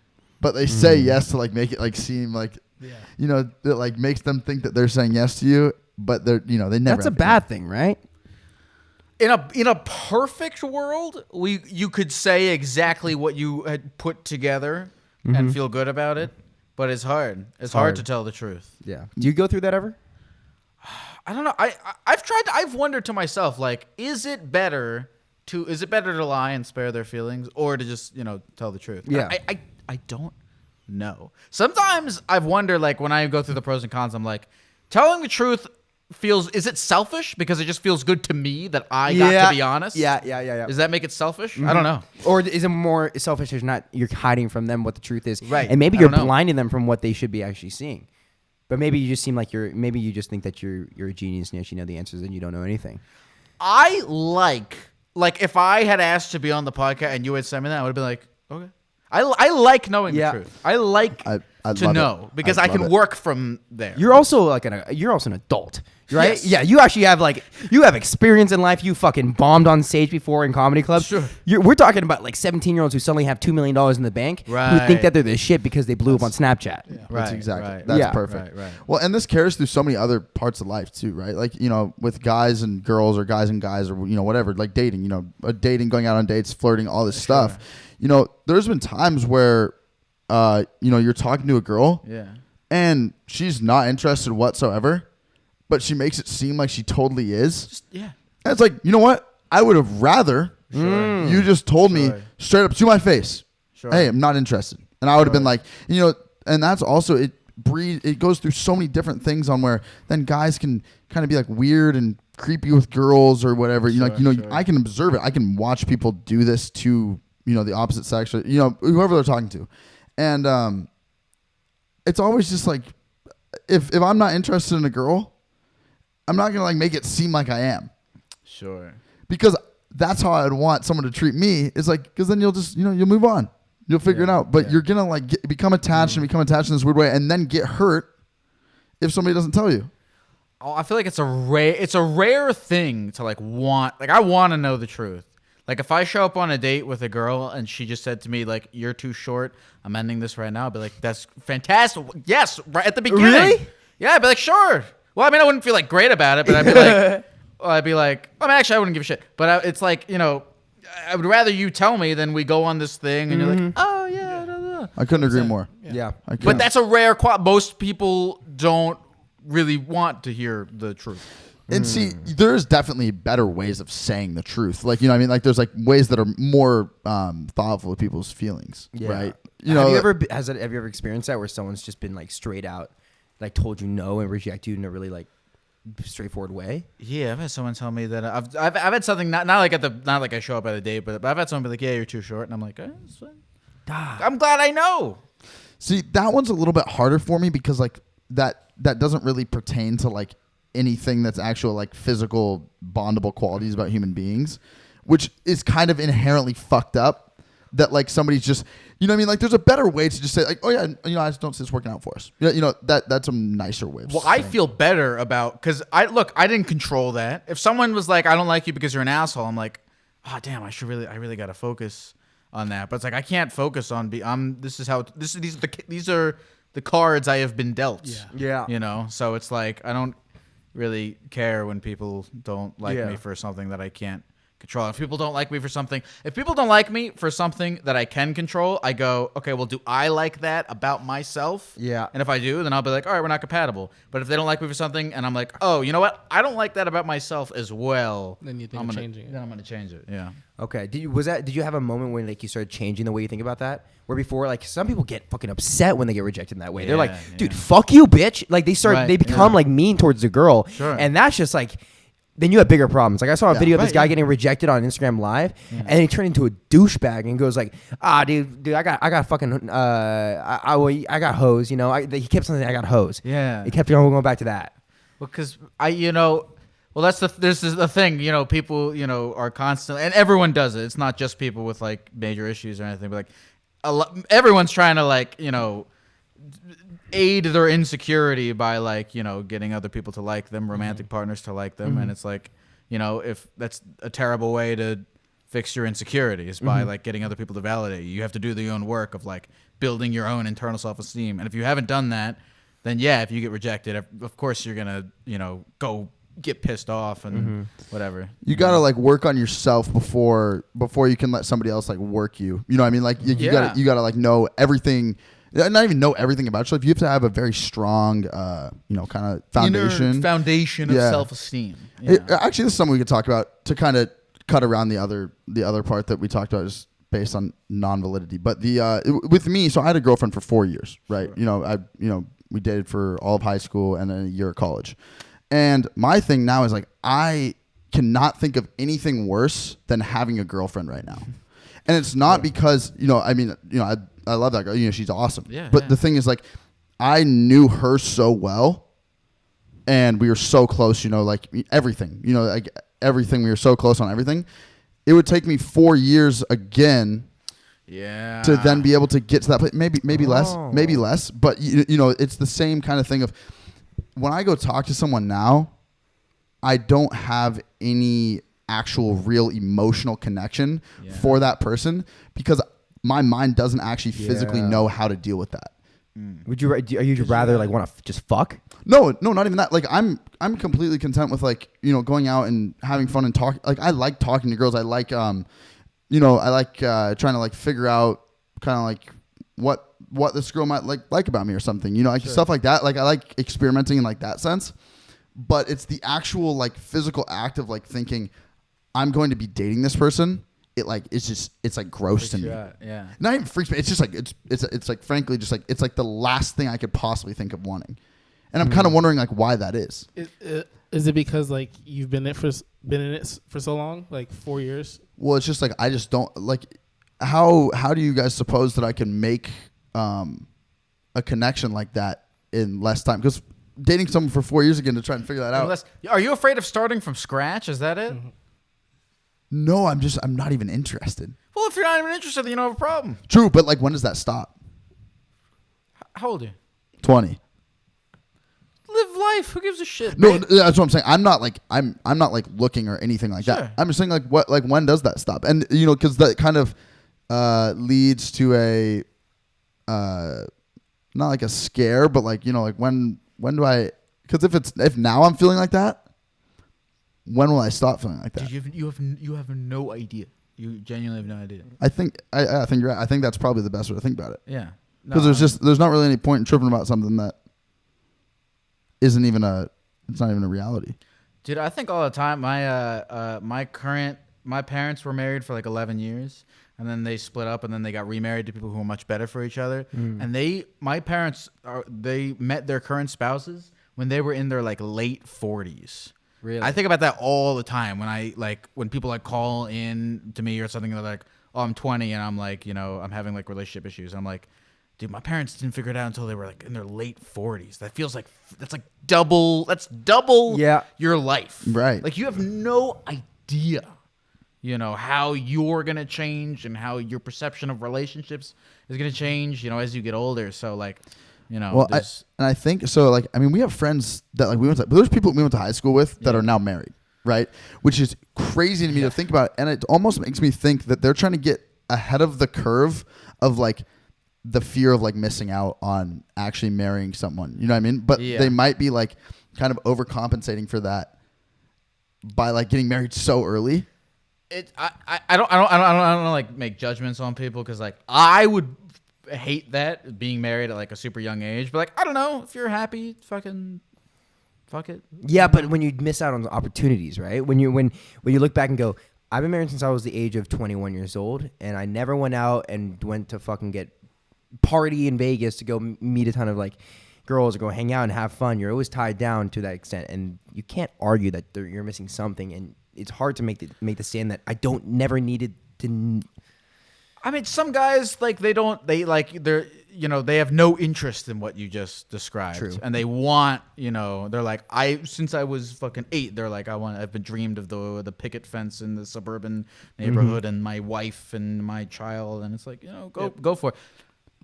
but they say yes to like make it like seem like that like makes them think that they're saying yes to you, but they're they never. That's a bad thing, right? In a perfect world, you could say exactly what you had put together and feel good about it, but it's hard. It's hard to tell the truth. Yeah. Do you go through that ever? I don't know. I've wondered to myself, like, is it better to lie and spare their feelings, or to just tell the truth? Yeah. I don't know. Sometimes I've wondered, like, when I go through the pros and cons, I'm like, telling the truth is it selfish because it just feels good to me that I got to be honest? Yeah. Does that make it selfish? I don't know. Or is it more selfish? Is not you're hiding from them what the truth is, Right. And maybe I you're don't know. blinding them from what they should be actually seeing. But maybe you just seem like maybe you just think that you're a genius and you actually know the answers and you don't know anything. I like if I had asked to be on the podcast and you had sent me that, I would have been like, okay. I like knowing the truth. I like I'd to love know it. because I'd I can love it. work from there. You're also you're also an adult, right? Yes. Yeah, you actually have you have experience in life. You fucking bombed on stage before in comedy clubs. Sure. We're talking about like 17-year-olds who suddenly have $2 million in the bank who think Right. that they're the shit because they blew up on Snapchat. That's exactly. right. That's Yeah. perfect. Right. Well, and this carries through so many other parts of life too, right? Like with guys and girls, or guys and guys, or whatever. Like dating, dating, going out on dates, flirting, all this stuff. There's been times where, you're talking to a girl, and she's not interested whatsoever, but she makes it seem like she totally is. Yeah. And it's like, you know what? I would have rather you just told me straight up to my face, hey, I'm not interested. And I would have been like, and that's also, it goes through so many different things on where then guys can kind of be like weird and creepy with girls or whatever. I can observe it. I can watch people do this to, the opposite sex, or, whoever they're talking to. And it's always just like, if I'm not interested in a girl, I'm not going to make it seem like I am. Sure. Because that's how I'd want someone to treat me. Is like, because then you'll just, you'll move on. You'll figure it out. But you're going to become attached and become attached in this weird way, and then get hurt if somebody doesn't tell you. Oh, I feel like it's a rare thing to want. I want to know the truth. Like, if I show up on a date with a girl and she just said to me, like, you're too short, I'm ending this right now, I'd be like, that's fantastic. Yes, right at the beginning. Really? Yeah, I'd be like, sure. Well, I wouldn't feel great about it, but I'd be like, actually, I wouldn't give a shit. But it's like, I would rather you tell me than we go on this thing and you're like, oh, yeah. Blah, blah. I couldn't agree more. Yeah. I couldn't. But that's a rare most people don't really want to hear the truth. And see, there's definitely better ways of saying the truth. Like, there's ways that are more thoughtful of people's feelings, right? Have you ever experienced that where someone's just been straight out, told you no and reject you in a really straightforward way? Yeah, I've had someone tell me that I've had something not like I show up at a date, but I've had someone be like, yeah, you're too short, and I'm like, it's fine. I'm glad I know. See, that one's a little bit harder for me because that doesn't really pertain to anything that's actual physical bondable qualities about human beings, which is kind of inherently fucked up. That somebody's just, there's a better way to just say oh yeah, I just don't see this working out for us. That's a nicer way. Well, I feel better about, because I didn't control that. If someone was like, I don't like you because you're an asshole, I'm like, oh damn, I really got to focus on that. But it's I can't focus on these are the cards I have been dealt. Yeah. So it's I don't really care when people don't like me for something that I can't control. If people don't like me for something that I can control, I go, okay, well, do I like that about myself? Yeah. And if I do, then I'll be like, all right, we're not compatible. But if they don't like me for something and I'm like, oh, you know what? I don't like that about myself as well. Then you think of changing it. Then I'm going to change it. Yeah. Okay. Did you have a moment when you started changing the way you think about that? Where before, some people get fucking upset when they get rejected in that way. They're like, dude, fuck you, bitch. They become mean towards the girl. Sure. And that's just then you have bigger problems. I saw a video of this guy getting rejected on Instagram Live, and he turned into a douchebag and goes dude, I got fucking, I got hose. He kept saying I got hose. Yeah. He kept going back to that. Well, because this is the thing, people, are constantly, and everyone does it. It's not just people with major issues or anything, but everyone's trying to aid their insecurity by getting other people to like them, romantic partners to like them. And it's if that's a terrible way to fix your insecurities by like getting other people to validate you. You have to do the own work of like building your own internal self-esteem. And if you haven't done that, then yeah, if you get rejected, of course you're gonna, go get pissed off and whatever. You gotta like work on yourself before you can let somebody else like work you. You know what I mean? Like you gotta like know everything. Not even know everything about yourself. You have to have a very strong, kind of foundation. Foundation of self-esteem. Actually, this is something we could talk about to kind of cut around the other part that we talked about, just based on non-validity. But with me, so I had a girlfriend for 4 years, right? We dated for all of high school and then a year at college. And my thing now is like I cannot think of anything worse than having a girlfriend right now. And it's not because, I love that girl. She's awesome. Yeah, but the thing is, like, I knew her so well, and we were so close. Like everything. Like everything. We were so close on everything. It would take me 4 years again. Yeah. To then be able to get to that place. Maybe less. But it's the same kind of thing of when I go talk to someone now, I don't have any actual real emotional connection for that person because my mind doesn't actually physically know how to deal with that. Would you? Are you rather like want to just fuck? No, not even that. Like I'm completely content with like going out and having fun and talk. Like I like talking to girls. I like trying to like figure out kind of like what this girl might like about me or something. Stuff like that. Like I like experimenting in like that sense. But it's the actual like physical act of like thinking I'm going to be dating this person. It's like gross to me. Yeah. Not even freaks me. It's just like it's like frankly just like it's like the last thing I could possibly think of wanting, and I'm kind of wondering like why that is. Is it because like you've been in it for so long, like 4 years? Well, it's just like I just don't like how do you guys suppose that I can make a connection like that in less time? Because dating someone for 4 years again to try and figure that out. Are you afraid of starting from scratch? Is that it? Mm-hmm. No, I'm not even interested. Well, if you're not even interested, then you don't have a problem. True, but like when does that stop? How old are you? 20. Live life. Who gives a shit? No, man? that's what I'm saying. I'm not like looking or anything like that. I'm just saying like when does that stop? And because that kind of leads to a not like a scare, but like like when do I? Because if now I'm feeling like that, when will I stop feeling like that? Dude, you have no idea. You genuinely have no idea. I think you're right. I think that's probably the best way to think about it. Yeah. Because there's not really any point in tripping about something that isn't even it's not even a reality. Dude, I think all the time. My parents were married for like 11 years, and then they split up, and then they got remarried to people who were much better for each other. And my parents they met their current spouses when they were in their like late 40s. Really? I think about that all the time when people like call in to me or something. They're like, "Oh, I'm 20," and I'm like, I'm having like relationship issues. And I'm like, dude, my parents didn't figure it out until they were like in their late 40s. That feels like that's double your life. Right. Like you have no idea, how you're going to change and how your perception of relationships is going to change, as you get older. So like, well, I think so. Like, I mean, we have friends that like there's people we went to high school with that are now married, right? Which is crazy to me to think about. And it almost makes me think that they're trying to get ahead of the curve of like the fear of like missing out on actually marrying someone. You know what I mean? But they might be like kind of overcompensating for that by like getting married so early. I don't like make judgments on people because like I would hate that being married at like a super young age, but like I don't know, if you're happy, fucking fuck it. Yeah, but when you miss out on the opportunities, right? When you look back and go, I've been married since I was the age of 21 years old, and I never went out and went to fucking get party in Vegas to go meet a ton of like girls or go hang out and have fun. You're always tied down to that extent, and you can't argue that you're missing something. And it's hard to make the stand that I never needed to. I mean, some guys like they have no interest in what you just described. True. And they want, they're like, since I was fucking 8, they're like, I've been dreamed of the picket fence in the suburban neighborhood and my wife and my child. And it's like, go for it.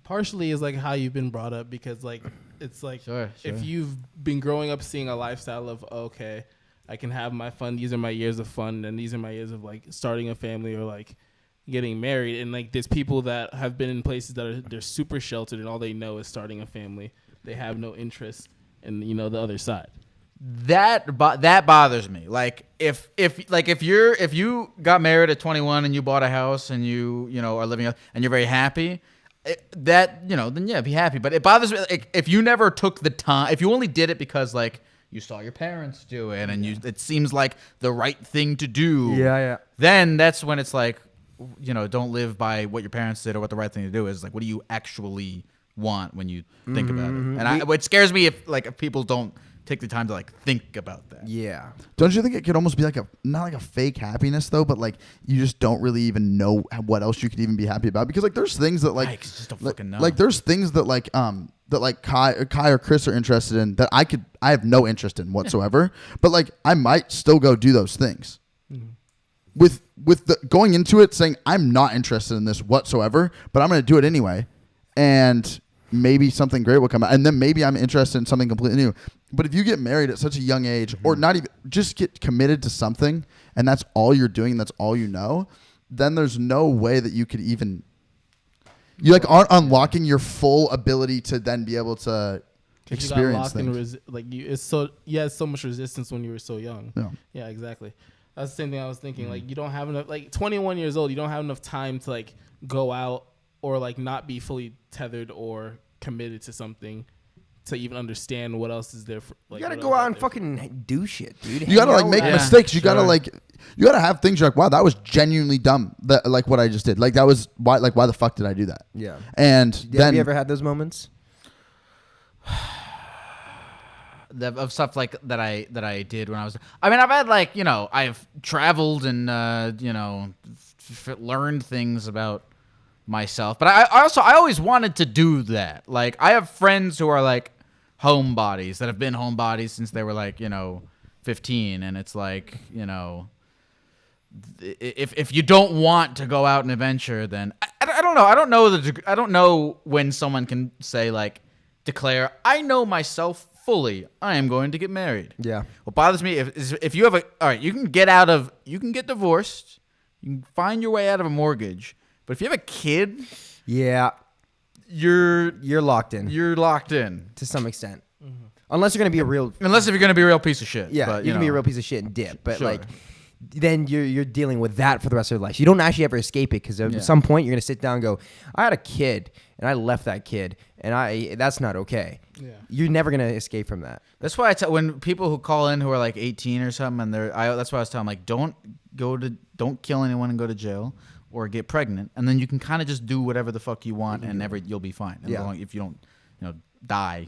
Partially is like how you've been brought up, because like it's like Sure. if you've been growing up seeing a lifestyle of I can have my fun. These are my years of fun, and these are my years of like starting a family or like getting married. And like there's people that have been in places that they're super sheltered, and all they know is starting a family. They have no interest in the other side. That bothers me. Like if you got married at 21 and you bought a house and you are living and you're very happy, then yeah, be happy. But it bothers me like, if you never took the time, if you only did it because like you saw your parents do it and it seems like the right thing to do. Yeah. Then that's when it's like, don't live by what your parents did or what the right thing to do is. Like, what do you actually want when you think about it? And it scares me if people don't take the time to like think about that. Yeah. Don't you think it could almost be like not like a fake happiness though, but like you just don't really even know what else you could even be happy about? Because like there's things that like just don't fucking know. Like there's things that like Kai or Chris are interested in that I have no interest in whatsoever. But like I might still go do those things. Mm-hmm. With the going into it saying I'm not interested in this whatsoever, but I'm going to do it anyway, and maybe something great will come out, and then maybe I'm interested in something completely new. But if you get married at such a young age, or not even just get committed to something, and that's all you're doing, that's all you know, then there's no way that you could even aren't unlocking your full ability to then be able to experience things. You had so much resistance when you were so young. Yeah, exactly. That's the same thing I was thinking. Like you don't have enough. Like 21 years old, you don't have enough time to like go out or like not be fully tethered or committed to something to even understand what else is there. Like, you gotta go out and fucking do shit, dude. You gotta like make mistakes. You gotta you gotta have things you're like, wow, that was genuinely dumb. That like what I just did. Like that was why the fuck did I do that? Yeah. And then have you ever had those moments? Of stuff like that I did when I was. I mean, I've had like I've traveled and learned things about myself, but I always wanted to do that. Like I have friends who are like homebodies that have been homebodies since they were like 15, and it's like if you don't want to go out and adventure, then I don't know. I don't know when someone can say like declare I know myself fully, I am going to get married. Yeah. What bothers me if you have all right, you can get divorced, you can find your way out of a mortgage, but if you have a kid, yeah, you're locked in. You're locked in to some extent, unless you're gonna be a real piece of shit. Yeah, but, you can be a real piece of shit and dip, but sure. like. Then you're dealing with that for the rest of your life. You don't actually ever escape it because at some point you're gonna sit down and go, I had a kid and I left that kid and that's not okay. Yeah. You're never gonna escape from that. That's why I tell when people who call in who are like 18 or something and that's why I was telling them like don't kill anyone and go to jail or get pregnant, and then you can kind of just do whatever the fuck you want and you'll be fine. As long if you don't die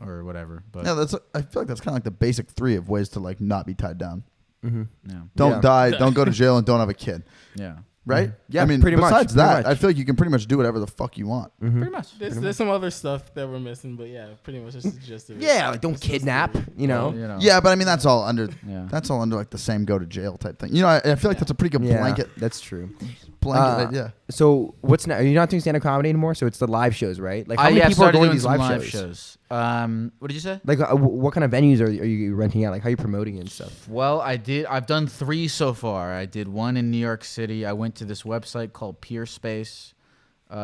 or whatever. But yeah, I feel like that's kind of like the basic 3 of ways to like not be tied down. Yeah. Don't die, don't go to jail, and don't have a kid. Yeah. Right? Yeah, I mean, pretty much. Besides that, I feel like you can pretty much do whatever the fuck you want. Pretty much. There's some other stuff that we're missing, but yeah, pretty much that's just it. Yeah, like don't kidnap, Yeah, but I mean that's all under like the same go to jail type thing. I feel like that's a pretty good blanket. That's true. Blanket, yeah. So what's now? Are you not doing stand-up comedy anymore? So it's the live shows, right? Like how many I people are started going to doing these some live shows? What did you say? Like what kind of venues are you renting out? Like how are you promoting it and stuff? Well, I've done 3 so far. I did 1 in New York City. I went to this website called Peerspace.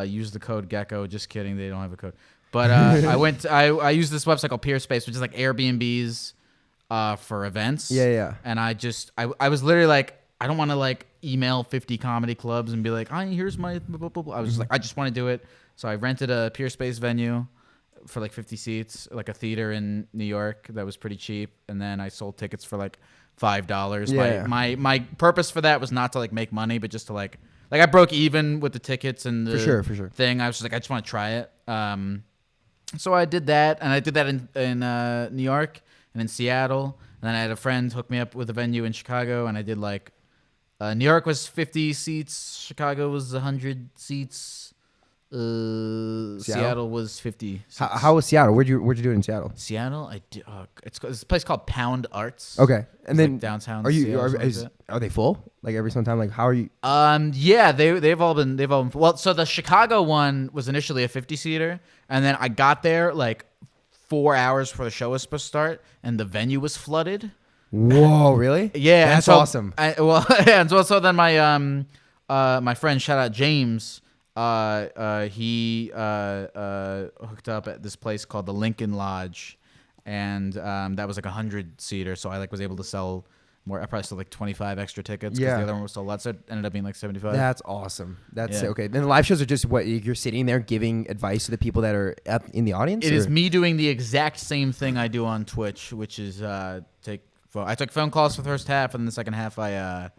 Use the code Gecko. Just kidding. They don't have a code. But I used this website called Peerspace, which is like Airbnbs for events. Yeah. And I was literally like, I don't want to like email 50 comedy clubs and be like, here's my blah, blah, blah. I was just like, I just want to do it. So I rented a Peerspace venue for like 50 seats, like a theater in New York that was pretty cheap, and then I sold tickets for like $5. Yeah. My purpose for that was not to like make money, but just to like I broke even with the tickets and the for sure thing. I was just like, I just want to try it. So I did that, and I did that in New York and in Seattle, and then I had a friend hook me up with a venue in Chicago, and I did like New York was 50 seats, Chicago was 100 seats. Seattle was 50. How was Seattle? Where'd you do it in Seattle? Seattle, I did. It's a place called Pound Arts. Okay, and then like downtown. Are they full? Like every single time? Like how are you? Yeah, they've all been. Well, so the Chicago one was initially a 50-seater, and then I got there like 4 hours before the show was supposed to start, and the venue was flooded. Whoa, really? Yeah, and That's so, awesome. And so then my my friend, shout out James, he hooked up at this place called the Lincoln Lodge, and that was like 100-seater. So I like was able to sell more. I probably sold like 25 extra tickets because the other one was sold out. So it ended up being like 75. That's awesome. That's Yeah. okay. Then the live shows are just what you're sitting there giving advice to the people that are in the audience. It is me doing the exact same thing I do on Twitch, which is I took phone calls for the first half, and the second half I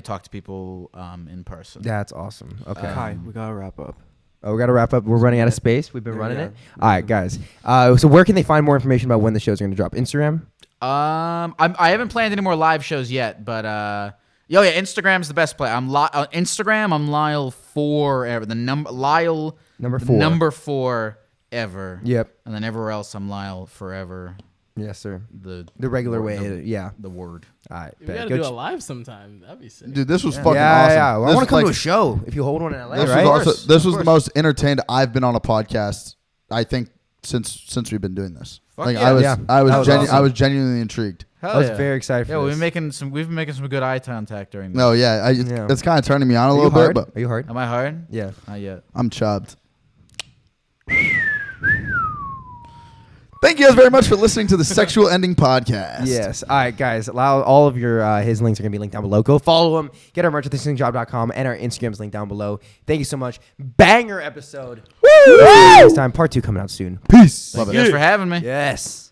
talk to people in person. That's awesome. Okay. Kai, we gotta wrap up. Oh, we got to wrap up. We're running out of space. We've been Yeah, running yeah. it. All right, guys. So where can they find more information about when the shows are going to drop? Instagram? I haven't planned any more live shows yet, but Instagram's the best play. Instagram. I'm Lyle forever. Lyle Number the 4. number 4 ever. Yep. And then everywhere else I'm Lyle forever. Yes, sir. The regular word, way. Yeah. The word. All right. We bet. gotta Go do ch- a live sometime. That'd be sick. Dude, this was fucking yeah, awesome. yeah. Well, I This want to was come to a like- show if you hold one in LA, This right? was also Of this was course. the most entertained I've been on a podcast. I think since we've been doing this. Fuck Like yeah. I was Yeah. I was That was genu- awesome. I was genuinely intrigued. Hell I was yeah. very excited for Yeah, this. we've been making some good eye contact during this. No, yeah, Yeah. it's kind of turning me on a Are you little bit, hard? but Are you hard? Am I hard? Yeah. Not yet. I'm chubbed. Thank you guys very much for listening to the Sexual Ending Podcast. Yes. All right, guys. Allow all of your his links are gonna be linked down below. Go follow him. Get our merch at TheSyncJob.com and our Instagram's linked down below. Thank you so much. Banger episode. Woo! Next time, part 2 coming out soon. Peace. Thank you guys for having me. Yes.